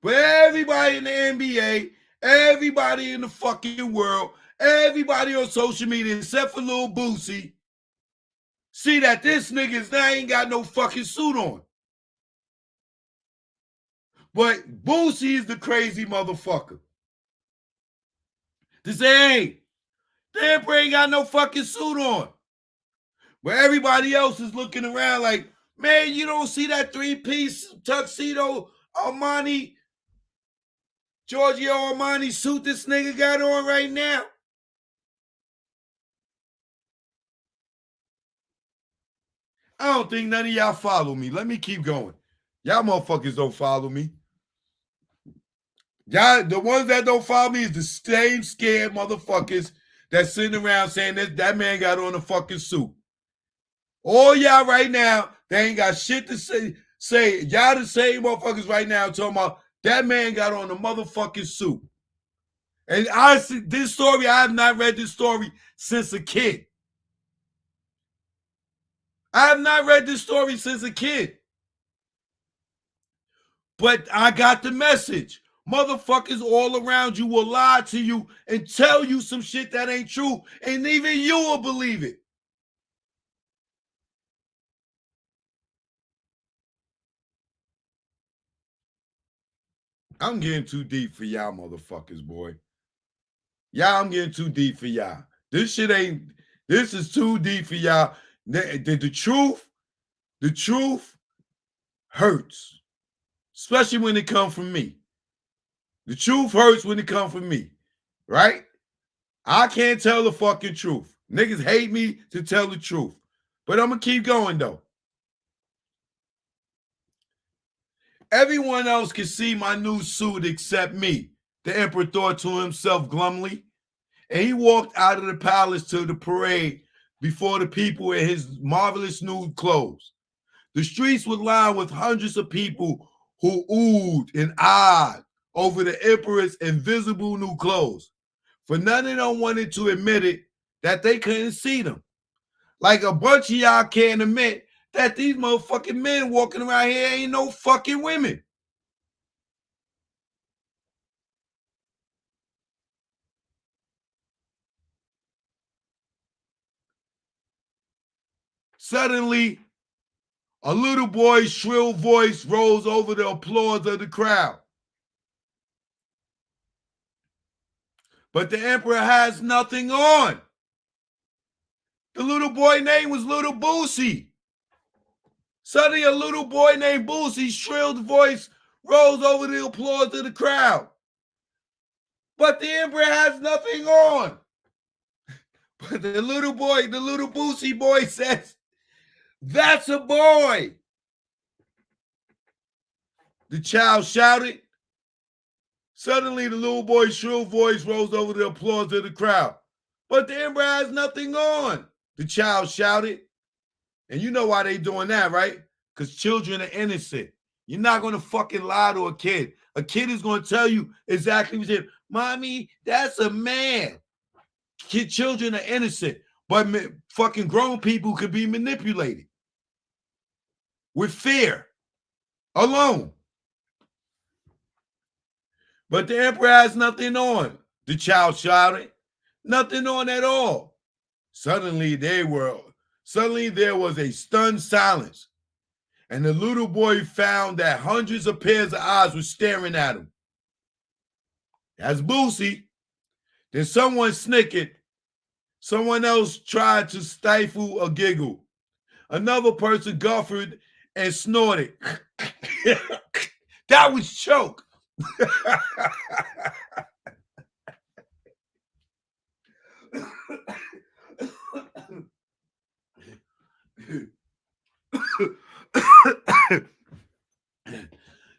But everybody in the NBA, everybody in the fucking world, everybody on social media, except for Lil Boosie, see that this nigga's now ain't got no fucking suit on. But Boosie is the crazy motherfucker. To say, hey, the Emperor ain't got no fucking suit on. But everybody else is looking around like, man, you don't see that three-piece tuxedo Armani, Giorgio Armani suit this nigga got on right now? I don't think none of y'all follow me. Let me keep going. Y'all motherfuckers don't follow me. Y'all, the ones that don't follow me is the same scared motherfuckers that's sitting around saying that man got on a fucking suit. All y'all right now, they ain't got shit to say. Y'all the same motherfuckers right now talking about that man got on a motherfucking suit. And honestly, this story, I have not read this story since a kid. I have not read this story since a kid. But I got the message. Motherfuckers all around you will lie to you and tell you some shit that ain't true, and even you will believe it. I'm getting too deep for y'all motherfuckers, boy. I'm getting too deep for y'all. This is too deep for y'all. The truth hurts, especially when it comes from me. The truth hurts when it comes from me, right? I can't tell the fucking truth. Niggas hate me to tell the truth. But I'm going to keep going, though. Everyone else can see my new suit except me, the Emperor thought to himself glumly. And he walked out of the palace to the parade before the people in his marvelous new clothes. The streets were lined with hundreds of people who oohed and ahed over the Emperor's invisible new clothes. For none of them wanted to admit it that they couldn't see them. Like a bunch of y'all can't admit that these motherfucking men walking around here ain't no fucking women. Suddenly, a little boy's shrill voice rose over the applause of the crowd. But the Emperor has nothing on. The little boy name was Little Boosie. Suddenly, a little boy named Boosie's shrill voice rose over the applause of the crowd. But the Emperor has nothing on. But the little Boosie boy says, "That's a boy." The child shouted. Suddenly, the little boy's shrill voice rose over the applause of the crowd. But the Emperor has nothing on, the child shouted. And you know why they doing that, right? Because children are innocent. You're not going to fucking lie to a kid. A kid is going to tell you exactly what it is. Mommy, that's a man. Children are innocent. But fucking grown people could be manipulated with fear alone. But the Emperor has nothing on, the child shouted. Nothing on at all. Suddenly there was a stunned silence, and the little boy found that hundreds of pairs of eyes were staring at him. That's Boosie. Then someone snickered. Someone else tried to stifle a giggle. Another person guffawed and snorted. That was choke.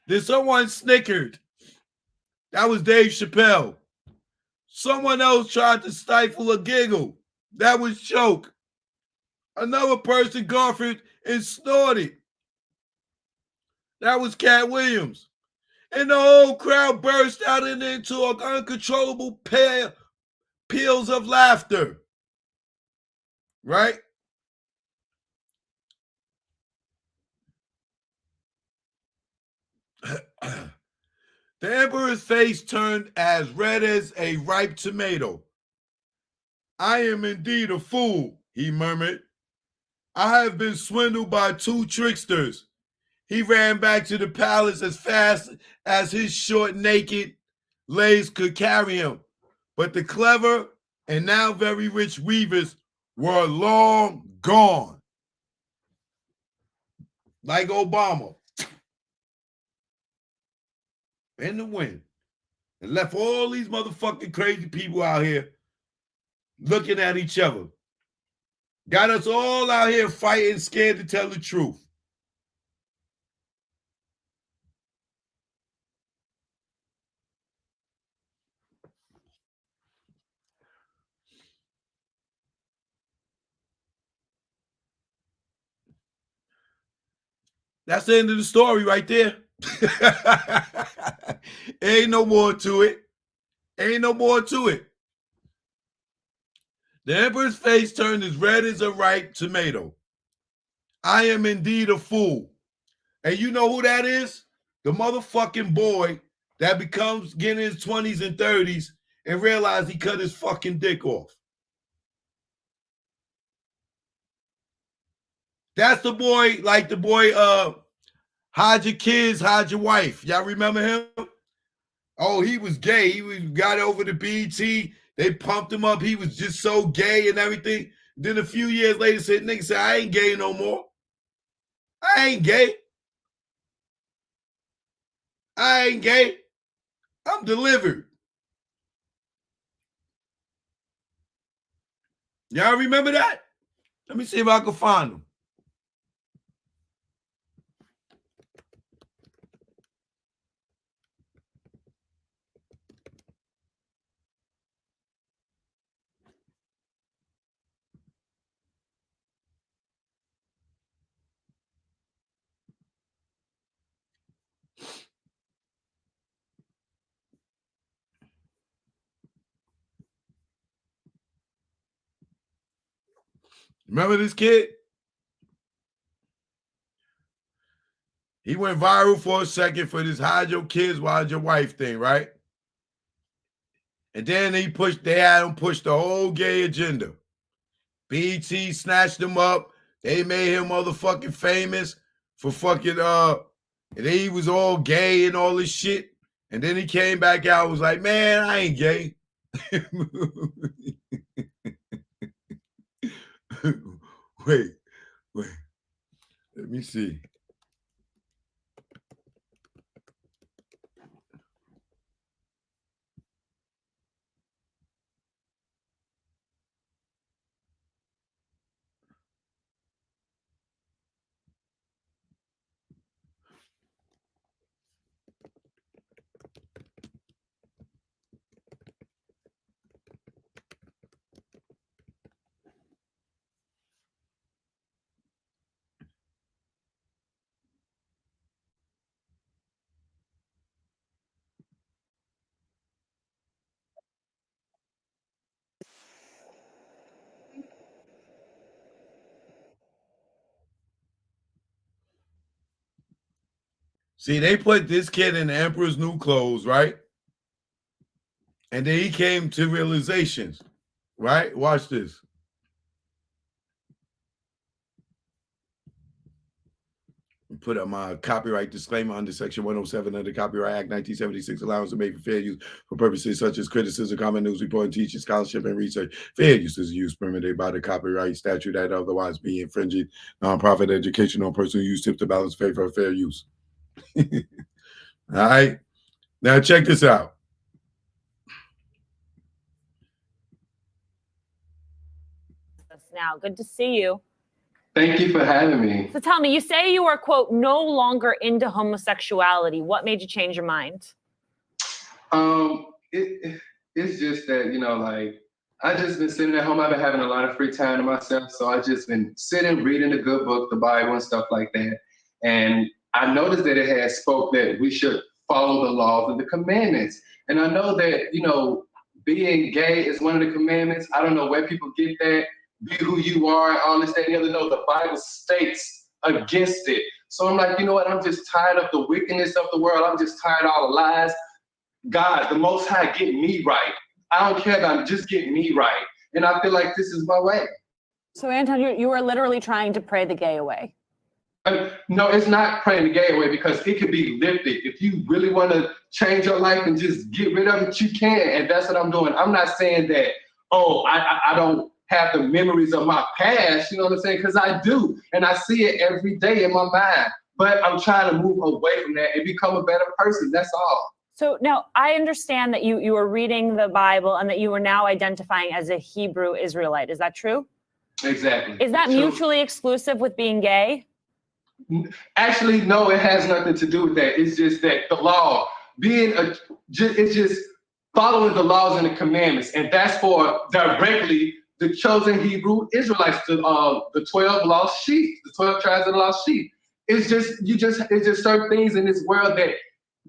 Then someone snickered. That was Dave Chappelle. Someone else tried to stifle a giggle. That was choke. Another person guffawed and snorted. That was Cat Williams. And the whole crowd burst out into an uncontrollable peals of laughter. Right? The emperor's face turned as red as a ripe tomato. I am indeed a fool, he murmured. I have been swindled by two tricksters. He ran back to the palace as fast as his short, naked legs could carry him. But the clever and now very rich weavers were long gone. Like Obama. In the wind. And left all these motherfucking crazy people out here looking at each other. Got us all out here fighting, scared to tell the truth. That's the end of the story right there. Ain't no more to it. Ain't no more to it. The emperor's face turned as red as a ripe tomato. I am indeed a fool. And you know who that is? The motherfucking boy that becomes getting his 20s and 30s and realize he cut his fucking dick off. That's the boy, like the boy, hide your kids, hide your wife. Y'all remember him? Oh, he was gay. He got over the BET. They pumped him up. He was just so gay and everything. Then a few years later, nigga said, I ain't gay no more. I ain't gay. I ain't gay. I'm delivered. Y'all remember that? Let me see if I can find him. Remember this kid? He went viral for a second for this hide your kids, hide your wife thing, right? And then they had him push the whole gay agenda. BET snatched him up. They made him motherfucking famous for fucking, and then he was all gay and all this shit. And then he came back out and was like, man, I ain't gay. Wait. Let me see. See, they put this kid in the Emperor's New Clothes, right? And then he came to realizations, right? Watch this. Put up my copyright disclaimer under Section 107 of the Copyright Act 1976, allowance to make for fair use for purposes such as criticism, comment, news reporting, teaching, scholarship, and research. Fair use is use permitted by the copyright statute that otherwise be infringing nonprofit educational personal use tip to balance favor of fair use. All right. Now check this out. Now, good to see you. Thank you for having me. So tell me, you say you are, quote, no longer into homosexuality. What made you change your mind? It's just that, you know, like, I just been sitting at home. I've been having a lot of free time to myself. So I just been sitting, reading a good book, the Bible and stuff like that. And I noticed that it had spoke that we should follow the laws and the commandments. And I know that, you know, being gay is one of the commandments. I don't know where people get that. Be who you are, and all this, that, and the other. No, the Bible states against it. So I'm like, you know what? I'm just tired of the wickedness of the world. I'm just tired of all the lies. God, the Most High, get me right. I don't care about it, just get me right. And I feel like this is my way. So Anton, you were literally trying to pray the gay away. No, it's not praying the gay away, because it can be lifted. If you really want to change your life and just get rid of it, you can. And that's what I'm doing. I'm not saying that, oh, I don't have the memories of my past, you know what I'm saying? Because I do. And I see it every day in my mind. But I'm trying to move away from that and become a better person. That's all. So now I understand that you were reading the Bible and that you are now identifying as a Hebrew Israelite. Is that true? Exactly. Is that mutually exclusive with being gay? Actually, no, it has nothing to do with that. It's just that the law, it's just following the laws and the commandments. And that's for directly the chosen Hebrew Israelites, the 12 lost sheep, the 12 tribes of the lost sheep. It's just certain things in this world that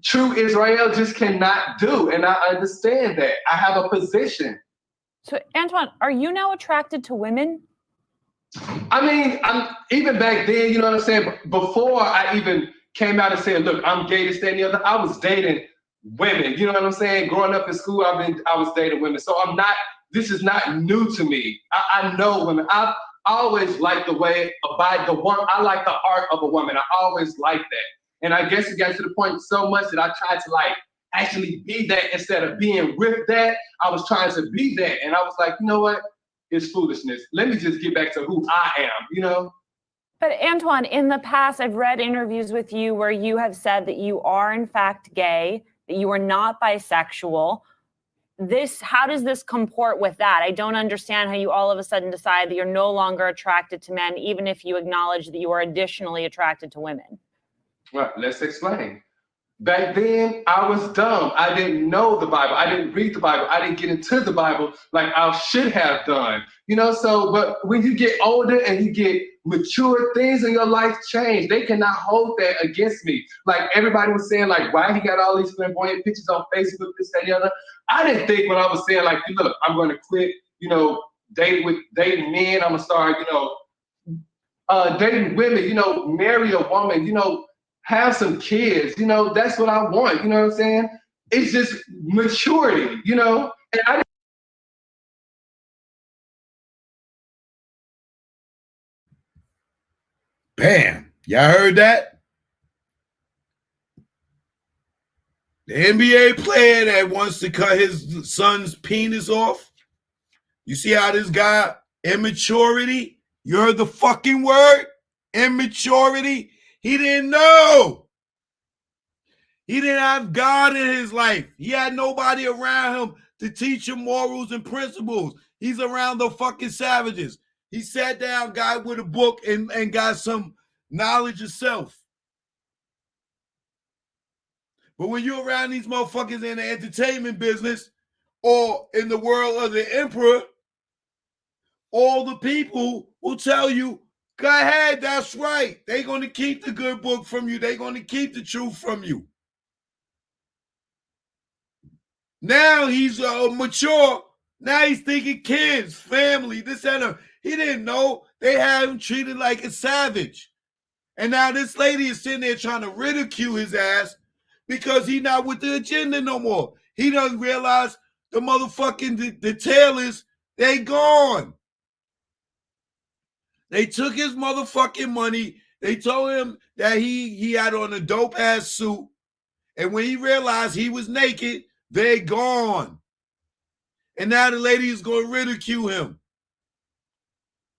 true Israel just cannot do. And I understand that. I have a position. So Antoine, are you now attracted to women? I mean, I'm even back then, you know what I'm saying? Before I even came out and said, look, I'm gay, this, that, and the other, I was dating women. You know what I'm saying? Growing up in school, I was dating women. So this is not new to me. I know women. I've always liked the way I like the art of a woman. I always liked that. And I guess it got to the point so much that I tried to like actually be that instead of being with that. I was trying to be that. And I was like, you know what? It's foolishness. Let me just get back to who I am, you know? But Antoine, in the past, I've read interviews with you where you have said that you are in fact gay, that you are not bisexual. How does this comport with that? I don't understand how you all of a sudden decide that you're no longer attracted to men, even if you acknowledge that you are additionally attracted to women. Well, let's explain. Back then, I was dumb. I didn't know the Bible. I didn't read the Bible. I didn't get into the Bible like I should have done. You know, but when you get older and you get mature, things in your life change. They cannot hold that against me. Like everybody was saying, like, why he got all these flamboyant pictures on Facebook, this, that, and the other. I didn't think when I was saying, like, look, I'm going to quit, you know, dating men. I'm going to start, you know, dating women, you know, marry a woman, you know, have some kids, you know, that's what I want, you know what I'm saying? It's just maturity, you know? And Bam. Y'all heard that? The NBA player that wants to cut his son's penis off. You see how this guy, immaturity? You heard the fucking word? Immaturity? He didn't know. He didn't have God in his life. He had nobody around him to teach him morals and principles. He's around the fucking savages. He sat down, guy with a book, and got some knowledge of self. But when you're around these motherfuckers in the entertainment business or in the world of the emperor, all the people will tell you, go ahead, that's right. They're going to keep the good book from you. They're going to keep the truth from you. Now he's mature. Now he's thinking kids, family, this and that. He didn't know. They had him treated like a savage. And now this lady is sitting there trying to ridicule his ass because he's not with the agenda no more. He doesn't realize the motherfucking, the tailors, they gone. They took his motherfucking money. They told him that he had on a dope ass suit. And when he realized he was naked, they gone. And now the lady is going to ridicule him.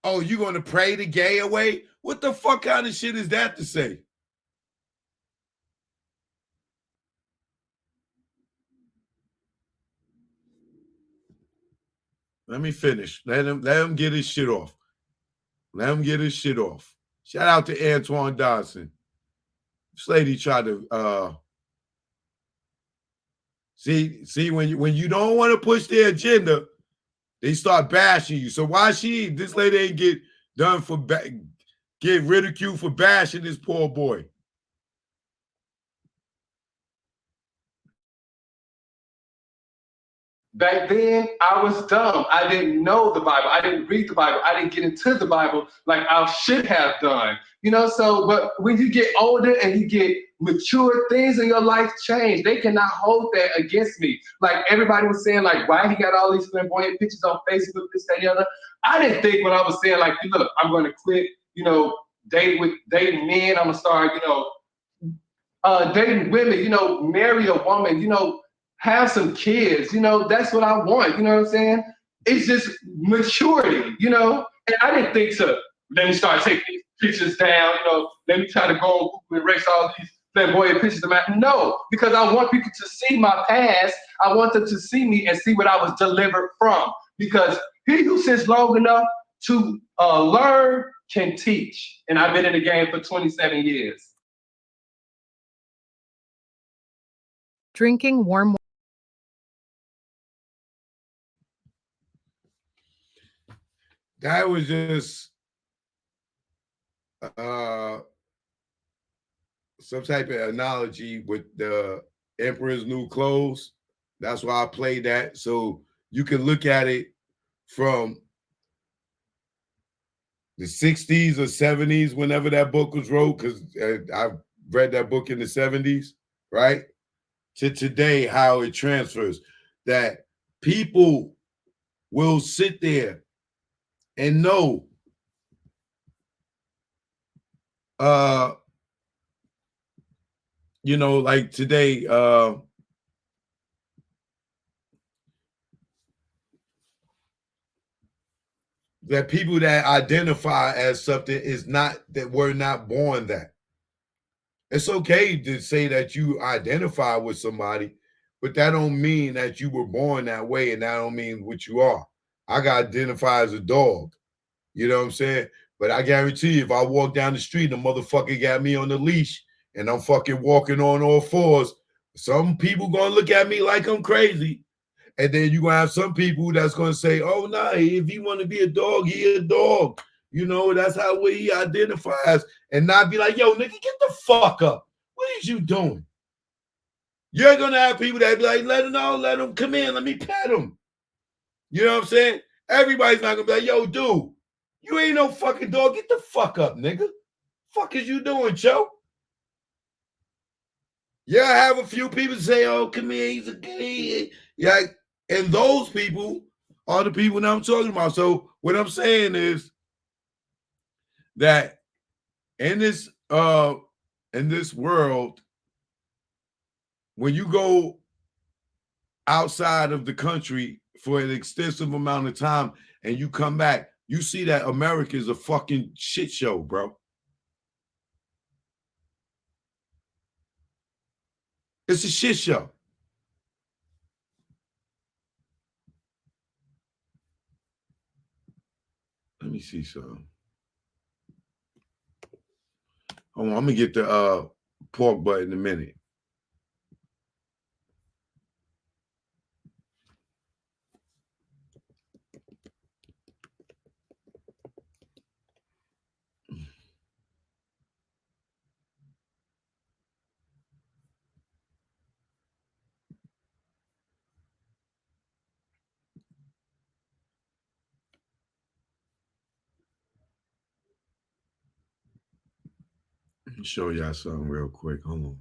Oh, you going to pray the gay away? What the fuck kind of shit is that to say? Let me finish. Let him get his shit off. Let him get his shit off. Shout out to Antoine Dodson. This lady tried to see when you don't want to push their agenda, they start bashing you. So why this lady ain't get ridiculed for bashing this poor boy? Back then, I was dumb. I didn't know the Bible. I didn't read the Bible. I didn't get into the Bible like I should have done. You know, so, but when you get older and you get mature, things in your life change. They cannot hold that against me. Like everybody was saying, like, why he got all these flamboyant pictures on Facebook, this, that, and the other. I didn't think when I was saying, like, look, I'm going to quit, you know, dating men. I'm going to start, you know, dating women, you know, marry a woman, you know, have some kids, you know, that's what I want, you know what I'm saying? It's just maturity, you know? And I didn't think to, let me start taking these pictures down, you know, let me try to go on Google and erase all these flamboyant pictures of mine. No, because I want people to see my past. I want them to see me and see what I was delivered from. Because he who sits long enough to learn can teach. And I've been in the game for 27 years. Drinking warm water. That was just some type of analogy with the Emperor's New Clothes. That's why I played that. So you can look at it from the 60s or 70s, whenever that book was wrote, because I read that book in the 70s, right? To today, how it transfers. That people will sit there and know you know, like today, that people that identify as something is not, that we're not born that. It's okay to say that you identify with somebody, but that don't mean that you were born that way, and that don't mean what you are. I got identified as a dog. You know what I'm saying? But I guarantee you, if I walk down the street and a motherfucker got me on the leash and I'm fucking walking on all fours, some people gonna look at me like I'm crazy. And then you're gonna have some people that's gonna say, oh no, if he wanna be a dog, he a dog. You know, that's how he identifies, and not be like, yo, nigga, get the fuck up. What is you doing? You're gonna have people that be like, let him come in, let me pet him. You know what I'm saying? Everybody's not gonna be like, yo, dude, you ain't no fucking dog. Get the fuck up, nigga. Fuck is you doing, Joe? Yeah, I have a few people say, oh, come here, he's a gay. Yeah, and those people are the people that I'm talking about. So what I'm saying is that in this world, when you go outside of the country for an extensive amount of time and you come back, you see that America is a fucking shit show, bro. It's a shit show. Let me see something. Hold on, I'm gonna get the pork butt in a minute. Let me show y'all something real quick. Hold on.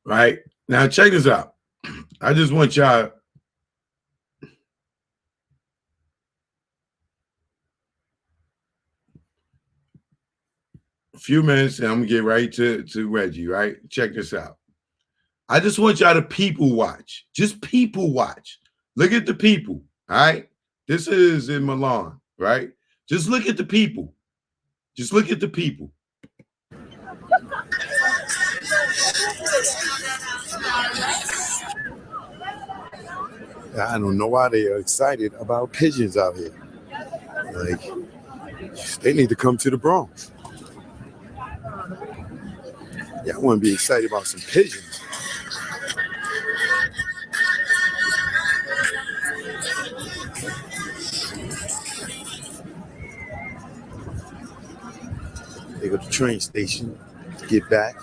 Right now, check this out. I just want y'all. A few minutes, and I'm gonna get right to Reggie. Right, check this out. I just want y'all to people watch. Just people watch. Look at the people. All right, this is in Milan. Right, just look at the people. Just look at the people. I don't know why they are excited about pigeons out here. Like, they need to come to the Bronx. Yeah, I want to be excited about some pigeons. They go to the train station to get back.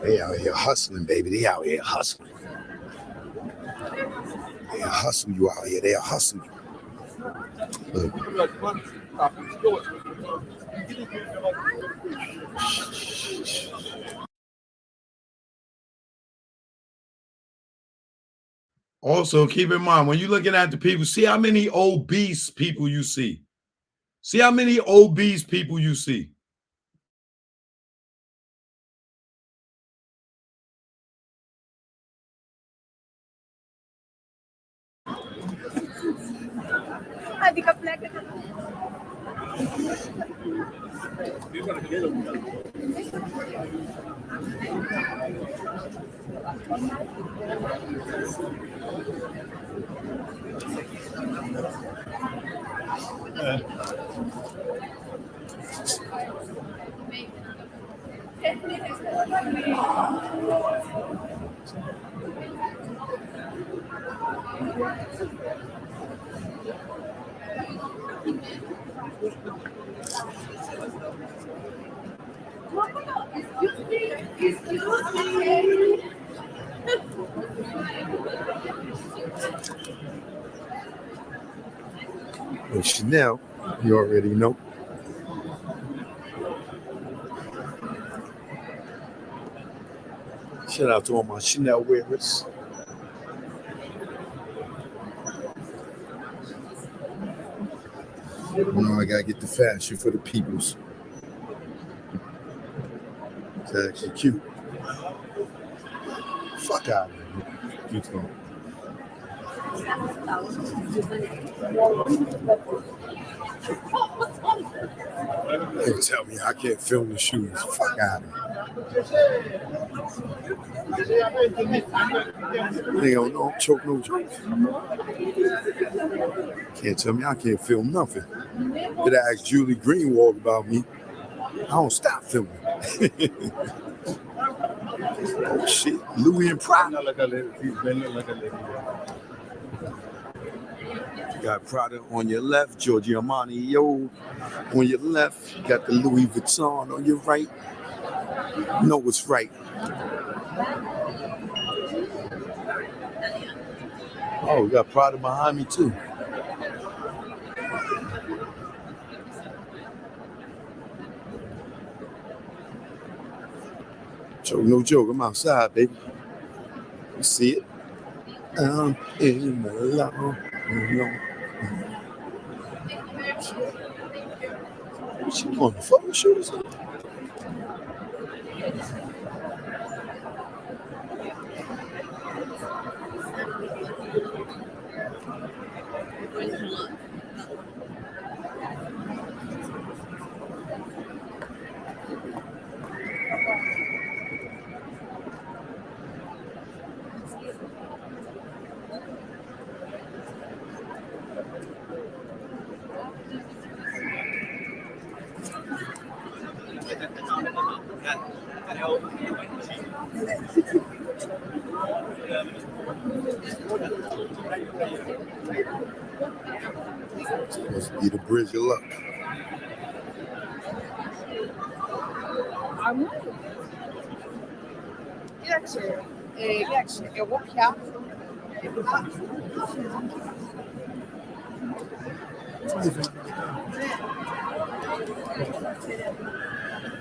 They out here hustling, baby. They out here hustling. They'll hustle you out here. They'll hustle you. Look. Also, keep in mind, when you're looking at the people, see how many obese people you see. See how many obese people you see. And Chanel, you already know. Shout out to all my Chanel wearers. You know, I gotta get the fashion for the peoples. It's actually cute. Fuck out of here. You too. They tell me I can't film the shoes. Fuck out of here. They don't know, choke no jokes. Can't tell me I can't film nothing. Better ask Julie Greenwald about me. I don't stop filming. Oh shit, Louis and Prada. You got Prada on your left, Giorgio Armani, yo. On your left, you got the Louis Vuitton on your right. You know what's right. Oh, we got Prada behind me too. Joke, no joke. I'm outside, baby. You see it? I'm in the long. What you doing? Photo shoot or something? Supposed to be the bridge of luck.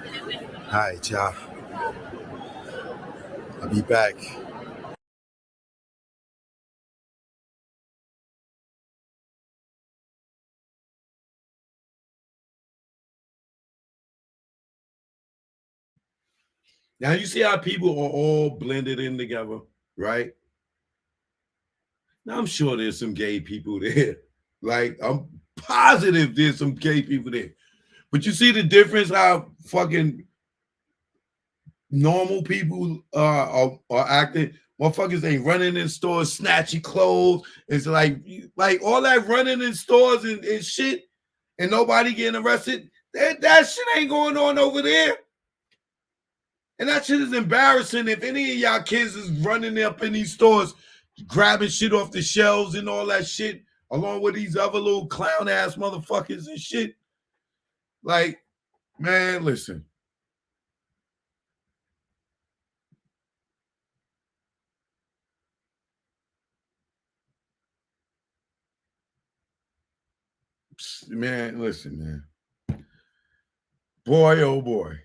All right, y'all. I'll be back. Now you see how people are all blended in together, right? Now I'm sure there's some gay people there. Like, I'm positive there's some gay people there. But you see the difference how fucking normal people are acting? Motherfuckers ain't running in stores, snatching clothes. It's like all that running in stores and shit and nobody getting arrested. That shit ain't going on over there. And that shit is embarrassing. If any of y'all kids is running up in these stores, grabbing shit off the shelves and all that shit, along with these other little clown ass motherfuckers and shit. Like, man, listen. Man, listen, man. Boy, oh boy.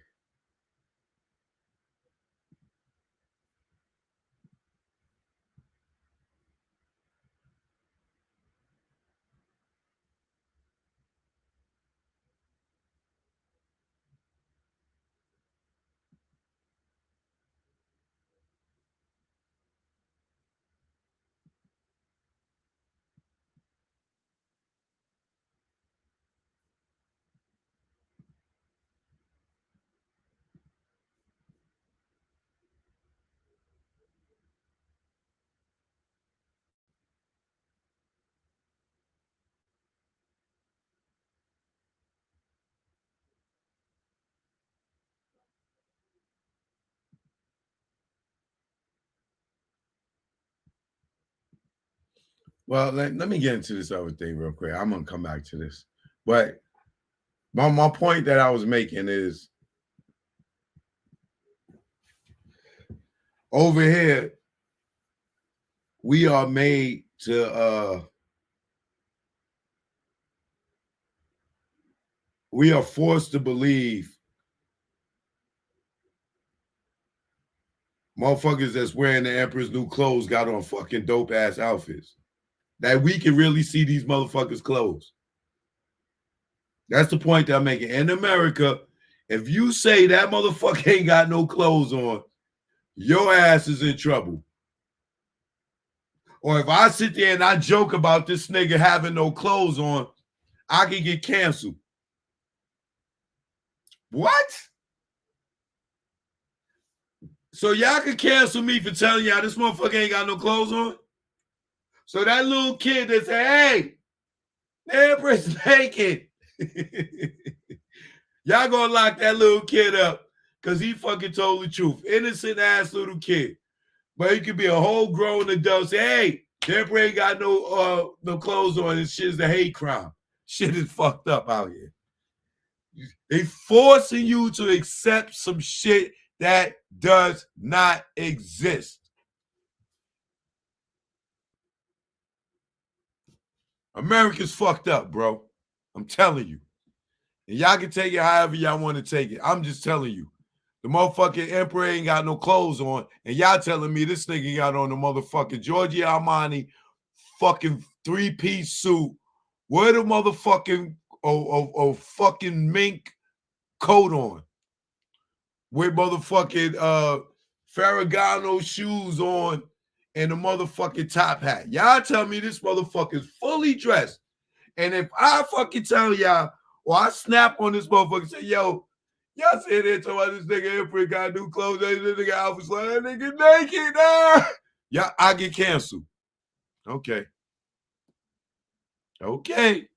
Well, let me get into this other thing real quick. I'm going to come back to this. But my point that I was making is over here, we are made to we are forced to believe motherfuckers that's wearing the Emperor's New Clothes got on fucking dope ass outfits. That we can really see these motherfuckers' clothes. That's the point that I'm making. In America, if you say that motherfucker ain't got no clothes on, your ass is in trouble. Or if I sit there and I joke about this nigga having no clothes on, I can get canceled. What? So y'all can cancel me for telling y'all this motherfucker ain't got no clothes on? So that little kid that said, hey, the Emperor's naked. Y'all gonna lock that little kid up because he fucking told the truth. Innocent ass little kid. But he could be a whole grown adult say, hey, the Emperor ain't got no clothes on. This shit is a hate crime. Shit is fucked up out here. They forcing you to accept some shit that does not exist. America's fucked up, bro. I'm telling you. And y'all can take it however y'all want to take it. I'm just telling you. The motherfucking Emperor ain't got no clothes on. And y'all telling me this nigga got on the motherfucking Giorgio Armani fucking three-piece suit with a motherfucking fucking mink coat on. With motherfucking Ferragamo shoes on and a motherfucking top hat. Y'all tell me this motherfucker's fully dressed. And if I fucking tell y'all, or I snap on this motherfucker and say, yo, y'all sit there talking about this nigga Emperor got new clothes, this nigga outfits like that nigga naked. Yeah, I get canceled. Okay. Okay.